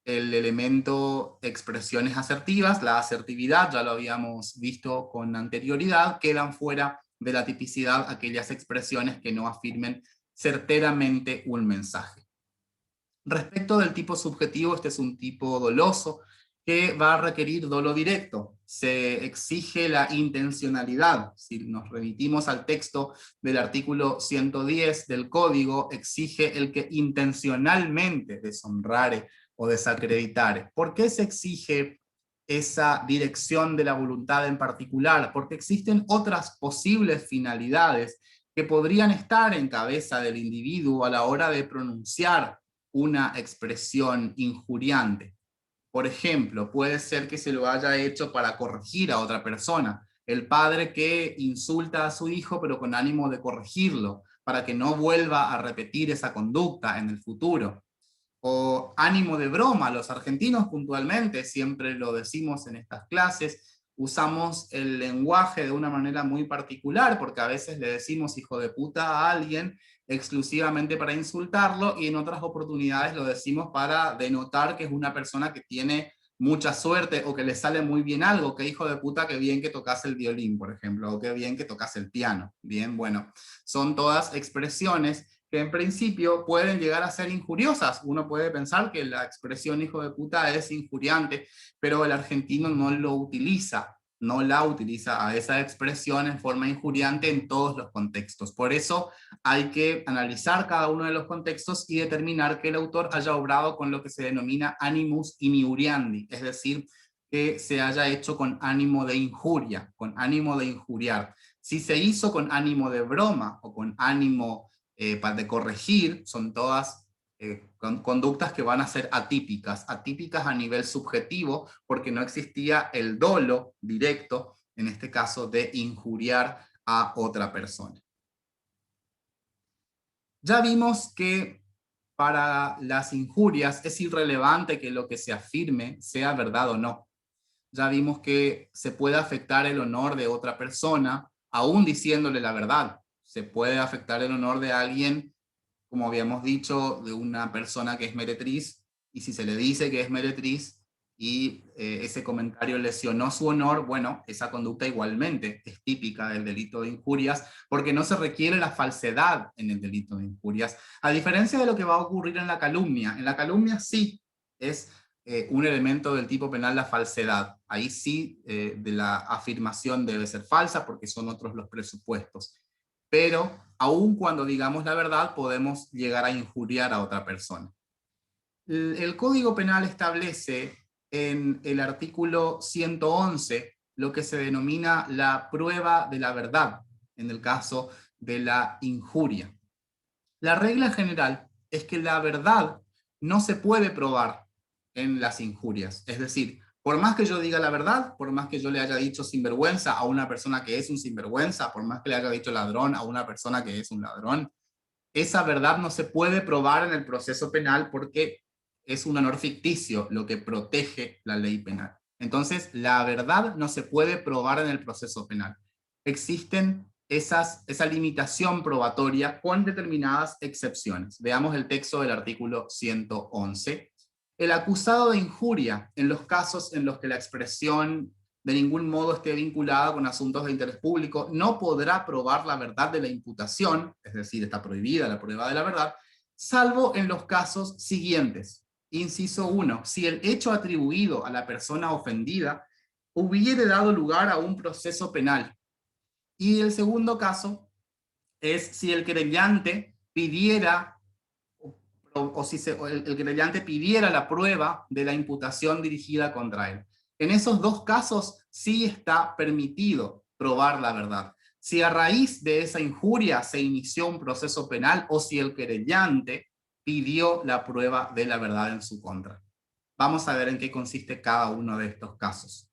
[SPEAKER 1] el elemento expresiones asertivas, la asertividad, ya lo habíamos visto con anterioridad, quedan fuera de la tipicidad aquellas expresiones que no afirmen certeramente un mensaje. Respecto del tipo subjetivo, este es un tipo doloso que va a requerir dolo directo. Se exige la intencionalidad. Si nos remitimos al texto del artículo 110 del Código, exige el que intencionalmente deshonrare o desacreditare. ¿Por qué se exige esa dirección de la voluntad en particular? Porque existen otras posibles finalidades que podrían estar en cabeza del individuo a la hora de pronunciar una expresión injuriante. Por ejemplo, puede ser que se lo haya hecho para corregir a otra persona. El padre que insulta a su hijo pero con ánimo de corregirlo, para que no vuelva a repetir esa conducta en el futuro. O ánimo de broma, los argentinos puntualmente, siempre lo decimos en estas clases, usamos el lenguaje de una manera muy particular, porque a veces le decimos hijo de puta a alguien exclusivamente para insultarlo, y en otras oportunidades lo decimos para denotar que es una persona que tiene mucha suerte o que le sale muy bien algo. Que hijo de puta, que bien que tocas el violín, por ejemplo, o que bien que tocas el piano. Bien, bueno, son todas expresiones que en principio pueden llegar a ser injuriosas. Uno puede pensar que la expresión hijo de puta es injuriante, pero el argentino no lo utiliza, no la utiliza a esa expresión en forma injuriante en todos los contextos. Por eso hay que analizar cada uno de los contextos y determinar que el autor haya obrado con lo que se denomina animus injuriandi, es decir, que se haya hecho con ánimo de injuria, con ánimo de injuriar. Si se hizo con ánimo de broma o con ánimo de corregir, son todas conductas que van a ser atípicas, atípicas a nivel subjetivo, porque no existía el dolo directo, en este caso de injuriar a otra persona. Ya vimos que para las injurias es irrelevante que lo que se afirme sea verdad o no. Ya vimos que se puede afectar el honor de otra persona, aún diciéndole la verdad. Se puede afectar el honor de alguien, como habíamos dicho, de una persona que es meretriz, y si se le dice que es meretriz y ese comentario lesionó su honor, bueno, esa conducta igualmente es típica del delito de injurias, porque no se requiere la falsedad en el delito de injurias, a diferencia de lo que va a ocurrir en la calumnia. En la calumnia sí es un elemento del tipo penal la falsedad. Ahí sí de la afirmación debe ser falsa porque son otros los presupuestos. Pero aun cuando digamos la verdad podemos llegar a injuriar a otra persona. El Código Penal establece en el artículo 111 lo que se denomina la prueba de la verdad en el caso de la injuria. La regla general es que la verdad no se puede probar en las injurias. Es decir, por más que yo diga la verdad, por más que yo le haya dicho sinvergüenza a una persona que es un sinvergüenza, por más que le haya dicho ladrón a una persona que es un ladrón, esa verdad no se puede probar en el proceso penal porque es un honor ficticio lo que protege la ley penal. Entonces, la verdad no se puede probar en el proceso penal. Existen esa limitación probatoria con determinadas excepciones. Veamos el texto del artículo 111. El acusado de injuria, en los casos en los que la expresión de ningún modo esté vinculada con asuntos de interés público, no podrá probar la verdad de la imputación, es decir, está prohibida la prueba de la verdad, salvo en los casos siguientes. Inciso 1. Si el hecho atribuido a la persona ofendida hubiere dado lugar a un proceso penal. Y el segundo caso es si el querellante pidiera o si el querellante pidiera la prueba de la imputación dirigida contra él. En esos dos casos sí está permitido probar la verdad. Si a raíz de esa injuria se inició un proceso penal o si el querellante pidió la prueba de la verdad en su contra. Vamos a ver en qué consiste cada uno de estos casos.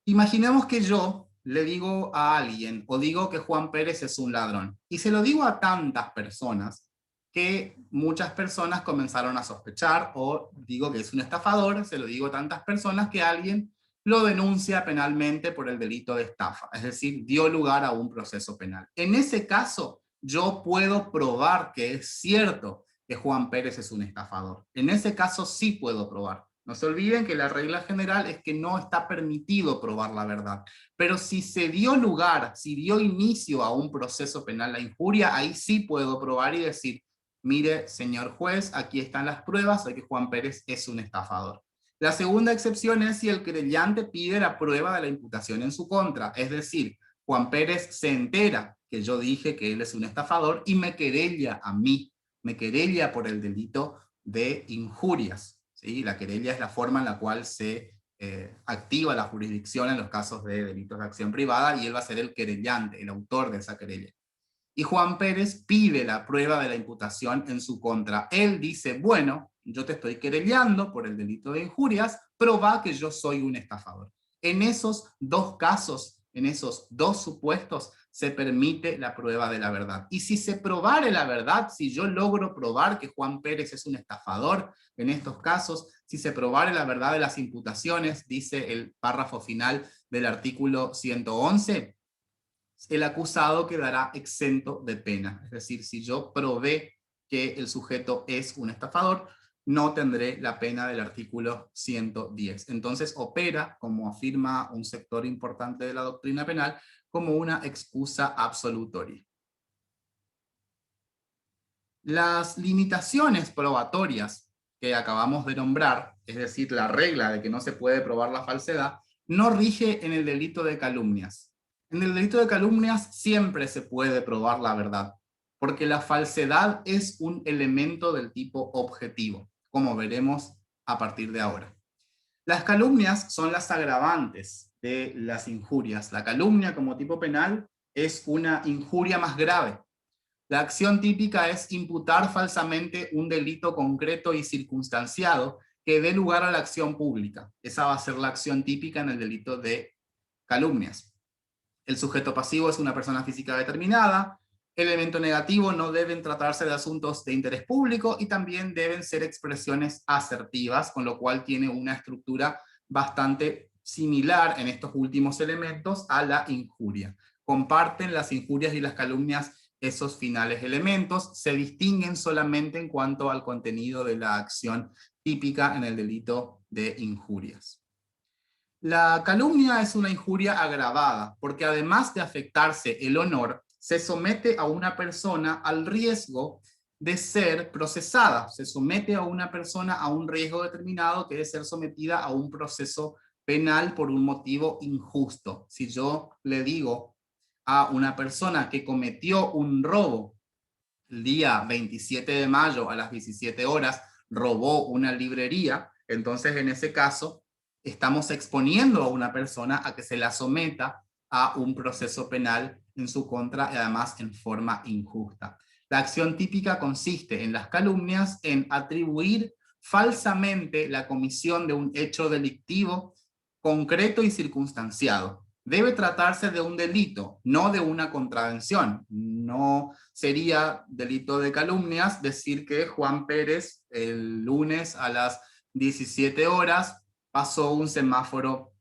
[SPEAKER 1] Imaginemos que yo le digo a alguien o digo que Juan Pérez es un ladrón y se lo digo a tantas personas que muchas personas comenzaron a sospechar, o digo que es un estafador, se lo digo a tantas personas que alguien lo denuncia penalmente por el delito de estafa, es decir, dio lugar a un proceso penal. En ese caso, yo puedo probar que es cierto que Juan Pérez es un estafador. En ese caso sí puedo probar. No se olviden que la regla general es que no está permitido probar la verdad. Pero si se dio lugar, si dio inicio a un proceso penal la injuria, ahí sí puedo probar y decir, mire, señor juez, aquí están las pruebas de que Juan Pérez es un estafador. La segunda excepción es si el querellante pide la prueba de la imputación en su contra. Es decir, Juan Pérez se entera que yo dije que él es un estafador y me querella a mí, me querella por el delito de injurias. ¿Sí? La querella es la forma en la cual se activa la jurisdicción en los casos de delitos de acción privada y él va a ser el querellante, el autor de esa querella. Y Juan Pérez pide la prueba de la imputación en su contra. Él dice, bueno, yo te estoy querellando por el delito de injurias, probá que yo soy un estafador. En esos dos casos, en esos dos supuestos, se permite la prueba de la verdad. Y si se probare la verdad, si yo logro probar que Juan Pérez es un estafador, en estos casos, si se probare la verdad de las imputaciones, dice el párrafo final del artículo 111, el acusado quedará exento de pena. Es decir, si yo probé que el sujeto es un estafador, no tendré la pena del artículo 110. Entonces opera, como afirma un sector importante de la doctrina penal, como una excusa absolutoria. Las limitaciones probatorias que acabamos de nombrar, es decir, la regla de que no se puede probar la falsedad, no rige en el delito de calumnias. En el delito de calumnias siempre se puede probar la verdad, porque la falsedad es un elemento del tipo objetivo, como veremos a partir de ahora. Las calumnias son las agravantes de las injurias. La calumnia como tipo penal es una injuria más grave. La acción típica es imputar falsamente un delito concreto y circunstanciado que dé lugar a la acción pública. Esa va a ser la acción típica en el delito de calumnias. El sujeto pasivo es una persona física determinada. El elemento negativo: no deben tratarse de asuntos de interés público y también deben ser expresiones asertivas, con lo cual tiene una estructura bastante similar en estos últimos elementos a la injuria. Comparten las injurias y las calumnias esos finales elementos, se distinguen solamente en cuanto al contenido de la acción típica en el delito de injurias. La calumnia es una injuria agravada, porque además de afectarse el honor, se somete a una persona al riesgo de ser procesada, se somete a una persona a un riesgo determinado que es ser sometida a un proceso penal por un motivo injusto. Si yo le digo a una persona que cometió un robo el día 27 de mayo a las 17 horas, robó una librería, entonces en ese caso estamos exponiendo a una persona a que se la someta a un proceso penal en su contra y además en forma injusta. La acción típica consiste en las calumnias en atribuir falsamente la comisión de un hecho delictivo concreto y circunstanciado. Debe tratarse de un delito, no de una contravención. No sería delito de calumnias decir que Juan Pérez el lunes a las 17 horas pasó un semáforo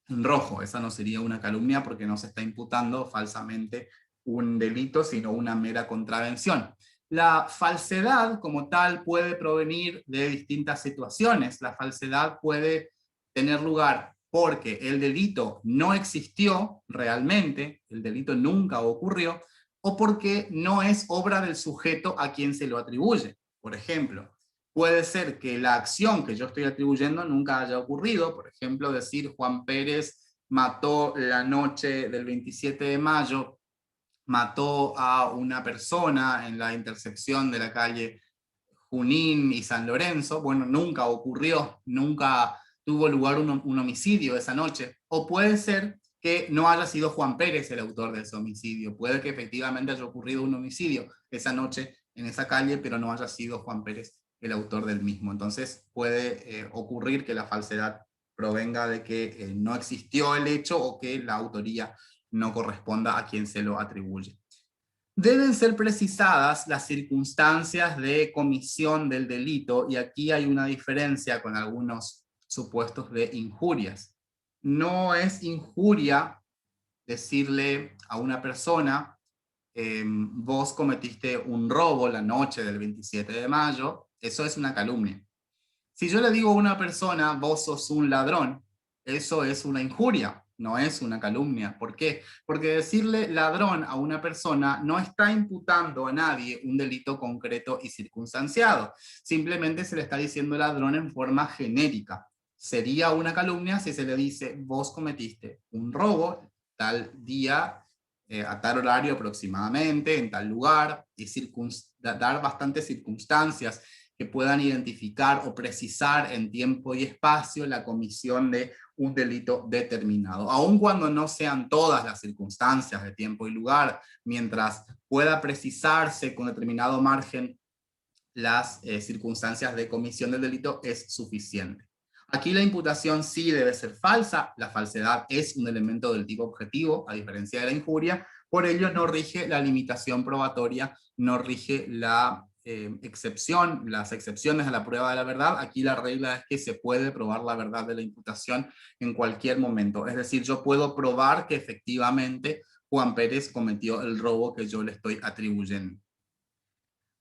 [SPEAKER 1] en rojo. Esa no sería una calumnia porque no se está imputando falsamente un delito, sino una mera contravención. La falsedad como tal puede provenir de distintas situaciones. La falsedad puede tener lugar porque el delito no existió realmente, el delito nunca ocurrió, o porque no es obra del sujeto a quien se lo atribuye. Por ejemplo, puede ser que la acción que yo estoy atribuyendo nunca haya ocurrido. Por ejemplo, decir Juan Pérez mató la noche del 27 de mayo, mató a una persona en la intersección de la calle Junín y San Lorenzo. Bueno, nunca ocurrió, nunca tuvo lugar un homicidio esa noche. O puede ser que no haya sido Juan Pérez el autor de ese homicidio. Puede que efectivamente haya ocurrido un homicidio esa noche en esa calle, pero no haya sido Juan Pérez el autor del mismo. Entonces puede ocurrir que la falsedad provenga de que no existió el hecho o que la autoría no corresponda a quien se lo atribuye. Deben ser precisadas las circunstancias de comisión del delito, y aquí hay una diferencia con algunos supuestos de injurias. No es injuria decirle a una persona, vos cometiste un robo la noche del 27 de mayo, eso es una calumnia. Si yo le digo a una persona, vos sos un ladrón, eso es una injuria, no es una calumnia. ¿Por qué? Porque decirle ladrón a una persona no está imputando a nadie un delito concreto y circunstanciado. Simplemente se le está diciendo ladrón en forma genérica. Sería una calumnia si se le dice, vos cometiste un robo tal día, a tal horario aproximadamente, en tal lugar, y dar bastantes circunstancias que puedan identificar o precisar en tiempo y espacio la comisión de un delito determinado, aun cuando no sean todas las circunstancias de tiempo y lugar, mientras pueda precisarse con determinado margen las circunstancias de comisión del delito, es suficiente. Aquí la imputación sí debe ser falsa. La falsedad es un elemento del tipo objetivo, a diferencia de la injuria. Por ello no rige la limitación probatoria, no rige la excepción, las excepciones a la prueba de la verdad. Aquí la regla es que se puede probar la verdad de la imputación en cualquier momento. Es decir, yo puedo probar que efectivamente Juan Pérez cometió el robo que yo le estoy atribuyendo.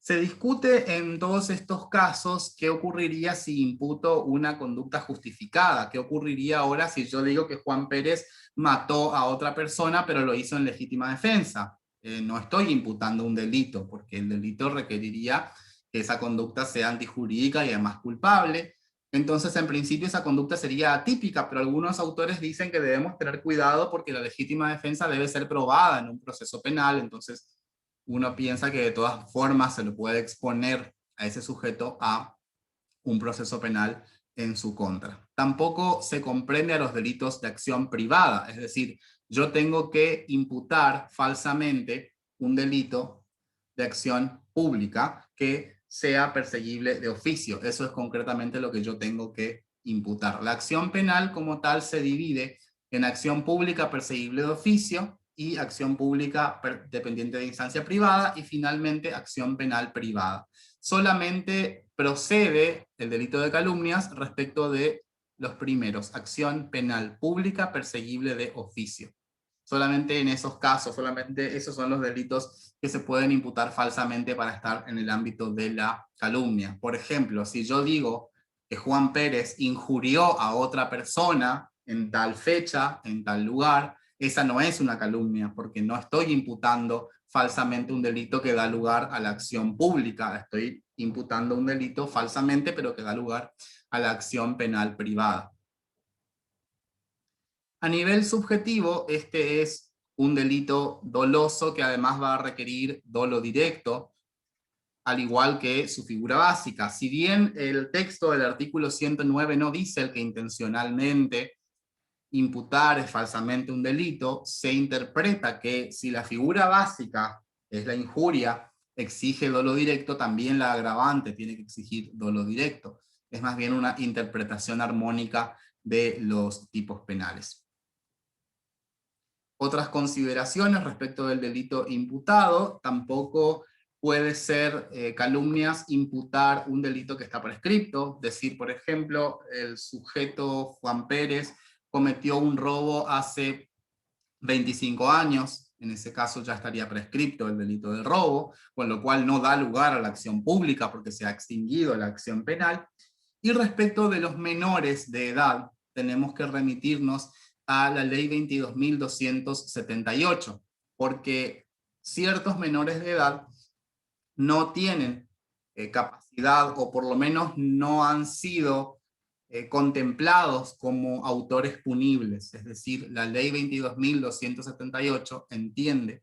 [SPEAKER 1] Se discute en todos estos casos qué ocurriría si imputo una conducta justificada, qué ocurriría ahora si yo digo que Juan Pérez mató a otra persona pero lo hizo en legítima defensa. No estoy imputando un delito, porque el delito requeriría que esa conducta sea antijurídica y además culpable. Entonces, en principio, esa conducta sería atípica, pero algunos autores dicen que debemos tener cuidado porque la legítima defensa debe ser probada en un proceso penal. Entonces, uno piensa que de todas formas se lo puede exponer a ese sujeto a un proceso penal en su contra. Tampoco se comprende a los delitos de acción privada, es decir, yo tengo que imputar falsamente un delito de acción pública que sea perseguible de oficio. Eso es concretamente lo que yo tengo que imputar. La acción penal como tal se divide en acción pública perseguible de oficio y acción pública dependiente de instancia privada y finalmente acción penal privada. Solamente procede el delito de calumnias respecto de los primeros, acción penal pública perseguible de oficio. Solamente en esos casos, solamente esos son los delitos que se pueden imputar falsamente para estar en el ámbito de la calumnia. Por ejemplo, si yo digo que Juan Pérez injurió a otra persona en tal fecha, en tal lugar, esa no es una calumnia, porque no estoy imputando falsamente un delito que da lugar a la acción pública, estoy imputando un delito falsamente, pero que da lugar a la acción penal privada. A nivel subjetivo, este es un delito doloso que además va a requerir dolo directo, al igual que su figura básica. Si bien el texto del artículo 109 no dice el que intencionalmente imputar falsamente un delito, se interpreta que si la figura básica es la injuria, exige dolo directo, también la agravante tiene que exigir dolo directo. Es más bien una interpretación armónica de los tipos penales. Otras consideraciones respecto del delito imputado: tampoco puede ser calumnias imputar un delito que está prescripto, decir, por ejemplo, el sujeto Juan Pérez cometió un robo hace 25 años, en ese caso ya estaría prescripto el delito del robo, con lo cual no da lugar a la acción pública porque se ha extinguido la acción penal. Y respecto de los menores de edad, tenemos que remitirnos a la ley 22.278, porque ciertos menores de edad no tienen capacidad, o por lo menos no han sido contemplados como autores punibles. Es decir, la ley 22.278 entiende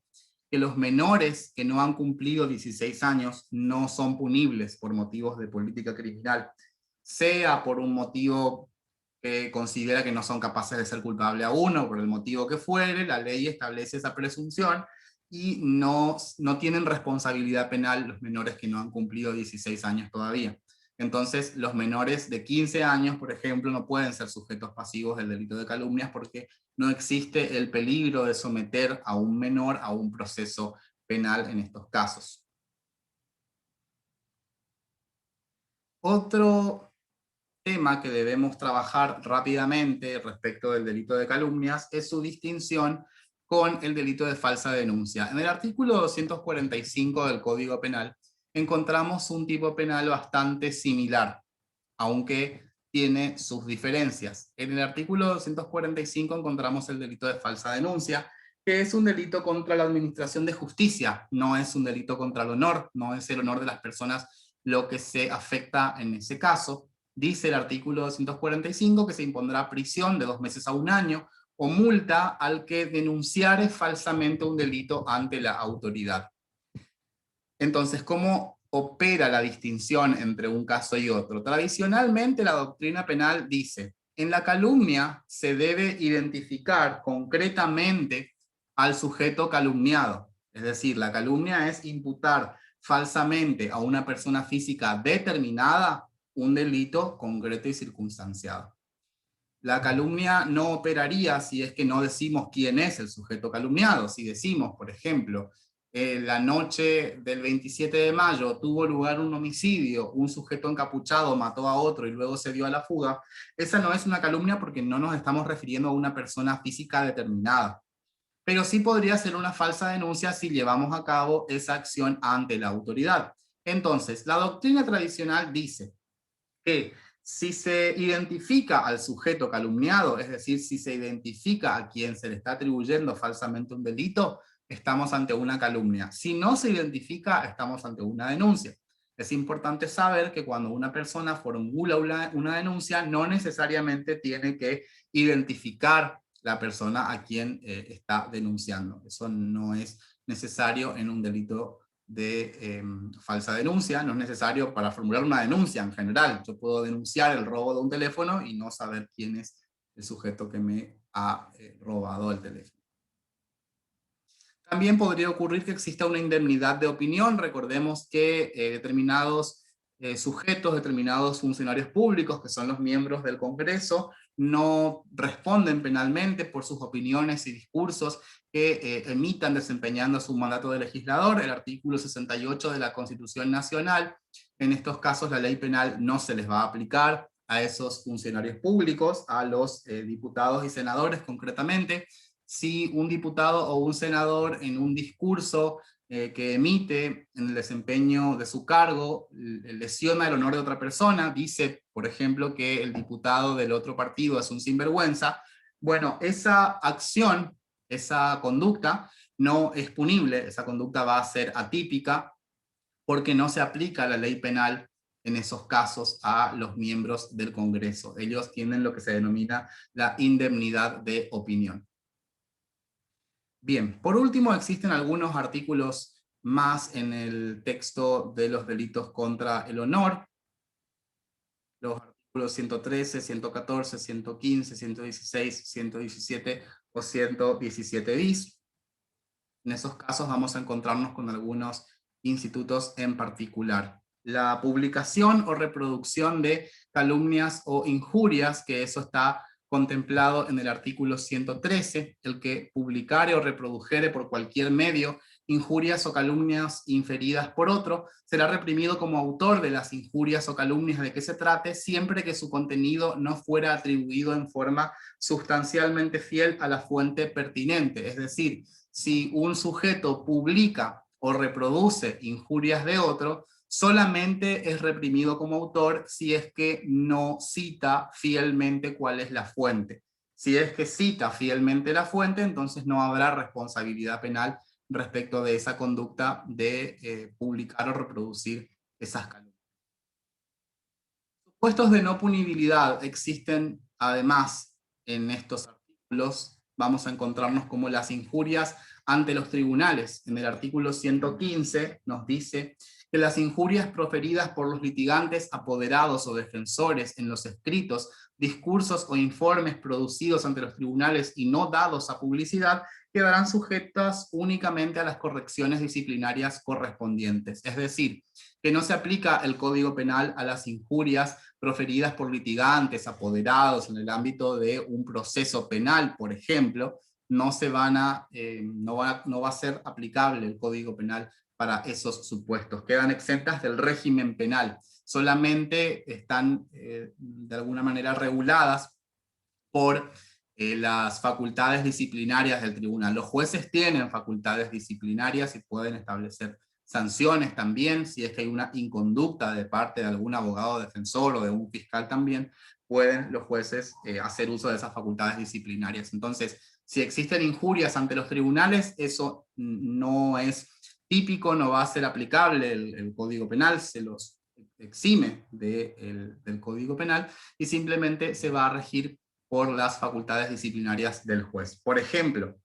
[SPEAKER 1] que los menores que no han cumplido 16 años no son punibles por motivos de política criminal, sea por un motivo que considera que no son capaces de ser culpables aún, o por el motivo que fuere, la ley establece esa presunción y no tienen responsabilidad penal los menores que no han cumplido 16 años todavía. Entonces, los menores de 15 años, por ejemplo, no pueden ser sujetos pasivos del delito de calumnias porque no existe el peligro de someter a un menor a un proceso penal en estos casos. Otro tema que debemos trabajar rápidamente respecto del delito de calumnias es su distinción con el delito de falsa denuncia. En el artículo 245 del Código Penal encontramos un tipo penal bastante similar, aunque tiene sus diferencias. En el artículo 245 encontramos el delito de falsa denuncia, que es un delito contra la administración de justicia, no es un delito contra el honor, no es el honor de las personas lo que se afecta en ese caso. Dice el artículo 245 que se impondrá prisión de 2 meses a 1 año o multa al que denunciare falsamente un delito ante la autoridad. Entonces, ¿cómo opera la distinción entre un caso y otro? Tradicionalmente la doctrina penal dice: en la calumnia se debe identificar concretamente al sujeto calumniado. Es decir, la calumnia es imputar falsamente a una persona física determinada un delito concreto y circunstanciado. La calumnia no operaría si es que no decimos quién es el sujeto calumniado. Si decimos, por ejemplo, la noche del 27 de mayo tuvo lugar un homicidio, un sujeto encapuchado mató a otro y luego se dio a la fuga, esa no es una calumnia porque no nos estamos refiriendo a una persona física determinada. Pero sí podría ser una falsa denuncia si llevamos a cabo esa acción ante la autoridad. Entonces, la doctrina tradicional dice que si se identifica al sujeto calumniado, es decir, si se identifica a quien se le está atribuyendo falsamente un delito, estamos ante una calumnia. Si no se identifica, estamos ante una denuncia. Es importante saber que cuando una persona formula una denuncia, no necesariamente tiene que identificar la persona a quien está denunciando. Eso no es necesario en un delito de falsa denuncia. No es necesario para formular una denuncia en general. Yo puedo denunciar el robo de un teléfono y no saber quién es el sujeto que me ha robado el teléfono. También podría ocurrir que exista una indemnidad de opinión. Recordemos que determinados sujetos, determinados funcionarios públicos, que son los miembros del Congreso, no responden penalmente por sus opiniones y discursos que emitan desempeñando su mandato de legislador. El artículo 68 de la Constitución Nacional, en estos casos la ley penal no se les va a aplicar a esos funcionarios públicos, a los diputados y senadores concretamente. Si un diputado o un senador en un discurso que emite en el desempeño de su cargo lesiona el honor de otra persona, dice, por ejemplo, que el diputado del otro partido es un sinvergüenza, bueno, esa acción, esa conducta no es punible, esa conducta va a ser atípica porque no se aplica la ley penal en esos casos a los miembros del Congreso. Ellos tienen lo que se denomina la indemnidad de opinión. Bien, por último existen algunos artículos más en el texto de los delitos contra el honor, los artículos 113, 114, 115, 116, 117 o 117 bis. En esos casos vamos a encontrarnos con algunos institutos en particular. La publicación o reproducción de calumnias o injurias, que eso está contemplado en el artículo 113, el que publicare o reprodujere por cualquier medio injurias o calumnias inferidas por otro, será reprimido como autor de las injurias o calumnias de que se trate, siempre que su contenido no fuera atribuido en forma sustancialmente fiel a la fuente pertinente. Es decir, si un sujeto publica o reproduce injurias de otro, solamente es reprimido como autor si es que no cita fielmente cuál es la fuente. Si es que cita fielmente la fuente, entonces no habrá responsabilidad penal respecto de esa conducta de publicar o reproducir esas calumnias. Supuestos de no punibilidad existen además en estos artículos. Vamos a encontrarnos como las injurias ante los tribunales. En el artículo 115 nos dice que las injurias proferidas por los litigantes, apoderados o defensores en los escritos, discursos o informes producidos ante los tribunales y no dados a publicidad, quedarán sujetas únicamente a las correcciones disciplinarias correspondientes. Es decir, que no se aplica el Código Penal a las injurias proferidas por litigantes, apoderados en el ámbito de un proceso penal, por ejemplo. No va a ser aplicable el Código Penal para esos supuestos. Quedan exentas del régimen penal. Solamente están de alguna manera reguladas por las facultades disciplinarias del tribunal. Los jueces tienen facultades disciplinarias y pueden establecer sanciones también, si es que hay una inconducta de parte de algún abogado defensor o de un fiscal también, pueden los jueces hacer uso de esas facultades disciplinarias. Entonces, si existen injurias ante los tribunales, eso no es típico, no va a ser aplicable el Código Penal, se los exime del Código Penal y simplemente se va a regir por las facultades disciplinarias del juez. Por ejemplo,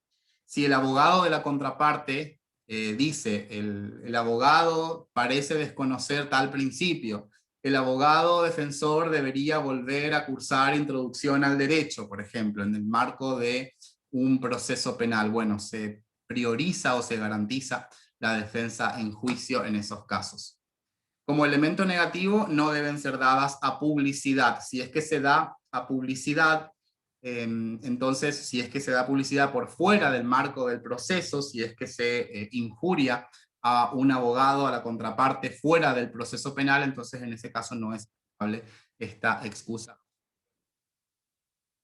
[SPEAKER 1] si el abogado de la contraparte dice, el abogado parece desconocer tal principio, el abogado defensor debería volver a cursar introducción al derecho, por ejemplo, en el marco de un proceso penal. Bueno, se prioriza o se garantiza la defensa en juicio en esos casos. Como elemento negativo, no deben ser dadas a publicidad. Si es que se da a publicidad, entonces, si es que se da publicidad por fuera del marco del proceso, si es que se injuria a un abogado, a la contraparte, fuera del proceso penal, entonces en ese caso no es aplicable esta excusa.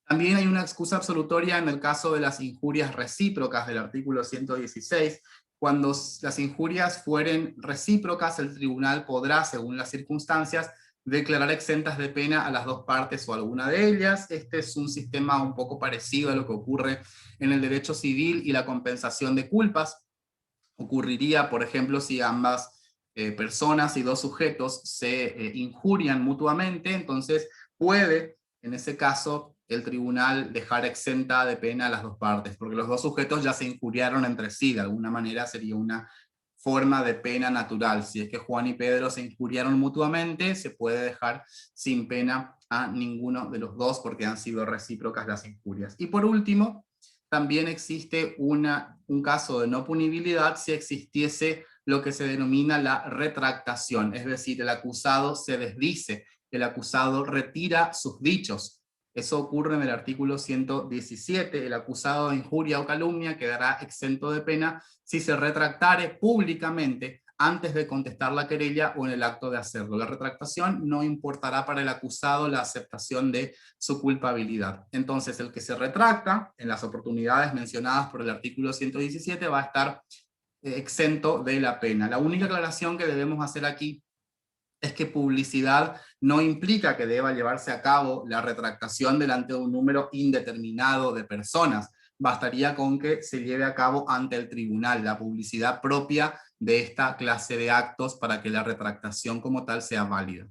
[SPEAKER 1] También hay una excusa absolutoria en el caso de las injurias recíprocas del artículo 116. Cuando las injurias fueren recíprocas, el tribunal podrá, según las circunstancias, declarar exentas de pena a las dos partes o a alguna de ellas. Este es un sistema un poco parecido a lo que ocurre en el derecho civil y la compensación de culpas. Ocurriría, por ejemplo, si ambas personas y dos sujetos se injurian mutuamente, entonces puede, en ese caso, el tribunal dejar exenta de pena a las dos partes, porque los dos sujetos ya se injuriaron entre sí, de alguna manera sería una forma de pena natural. Si es que Juan y Pedro se injuriaron mutuamente, se puede dejar sin pena a ninguno de los dos porque han sido recíprocas las injurias. Y por último, también existe un caso de no punibilidad si existiese lo que se denomina la retractación, es decir, el acusado se desdice, el acusado retira sus dichos. Eso ocurre en el artículo 117, el acusado de injuria o calumnia quedará exento de pena si se retractare públicamente antes de contestar la querella o en el acto de hacerlo. La retractación no importará para el acusado la aceptación de su culpabilidad. Entonces, el que se retracta en las oportunidades mencionadas por el artículo 117 va a estar exento de la pena. La única aclaración que debemos hacer aquí es que publicidad no implica que deba llevarse a cabo la retractación delante de un número indeterminado de personas. Bastaría con que se lleve a cabo ante el tribunal la publicidad propia de esta clase de actos para que la retractación como tal sea válida.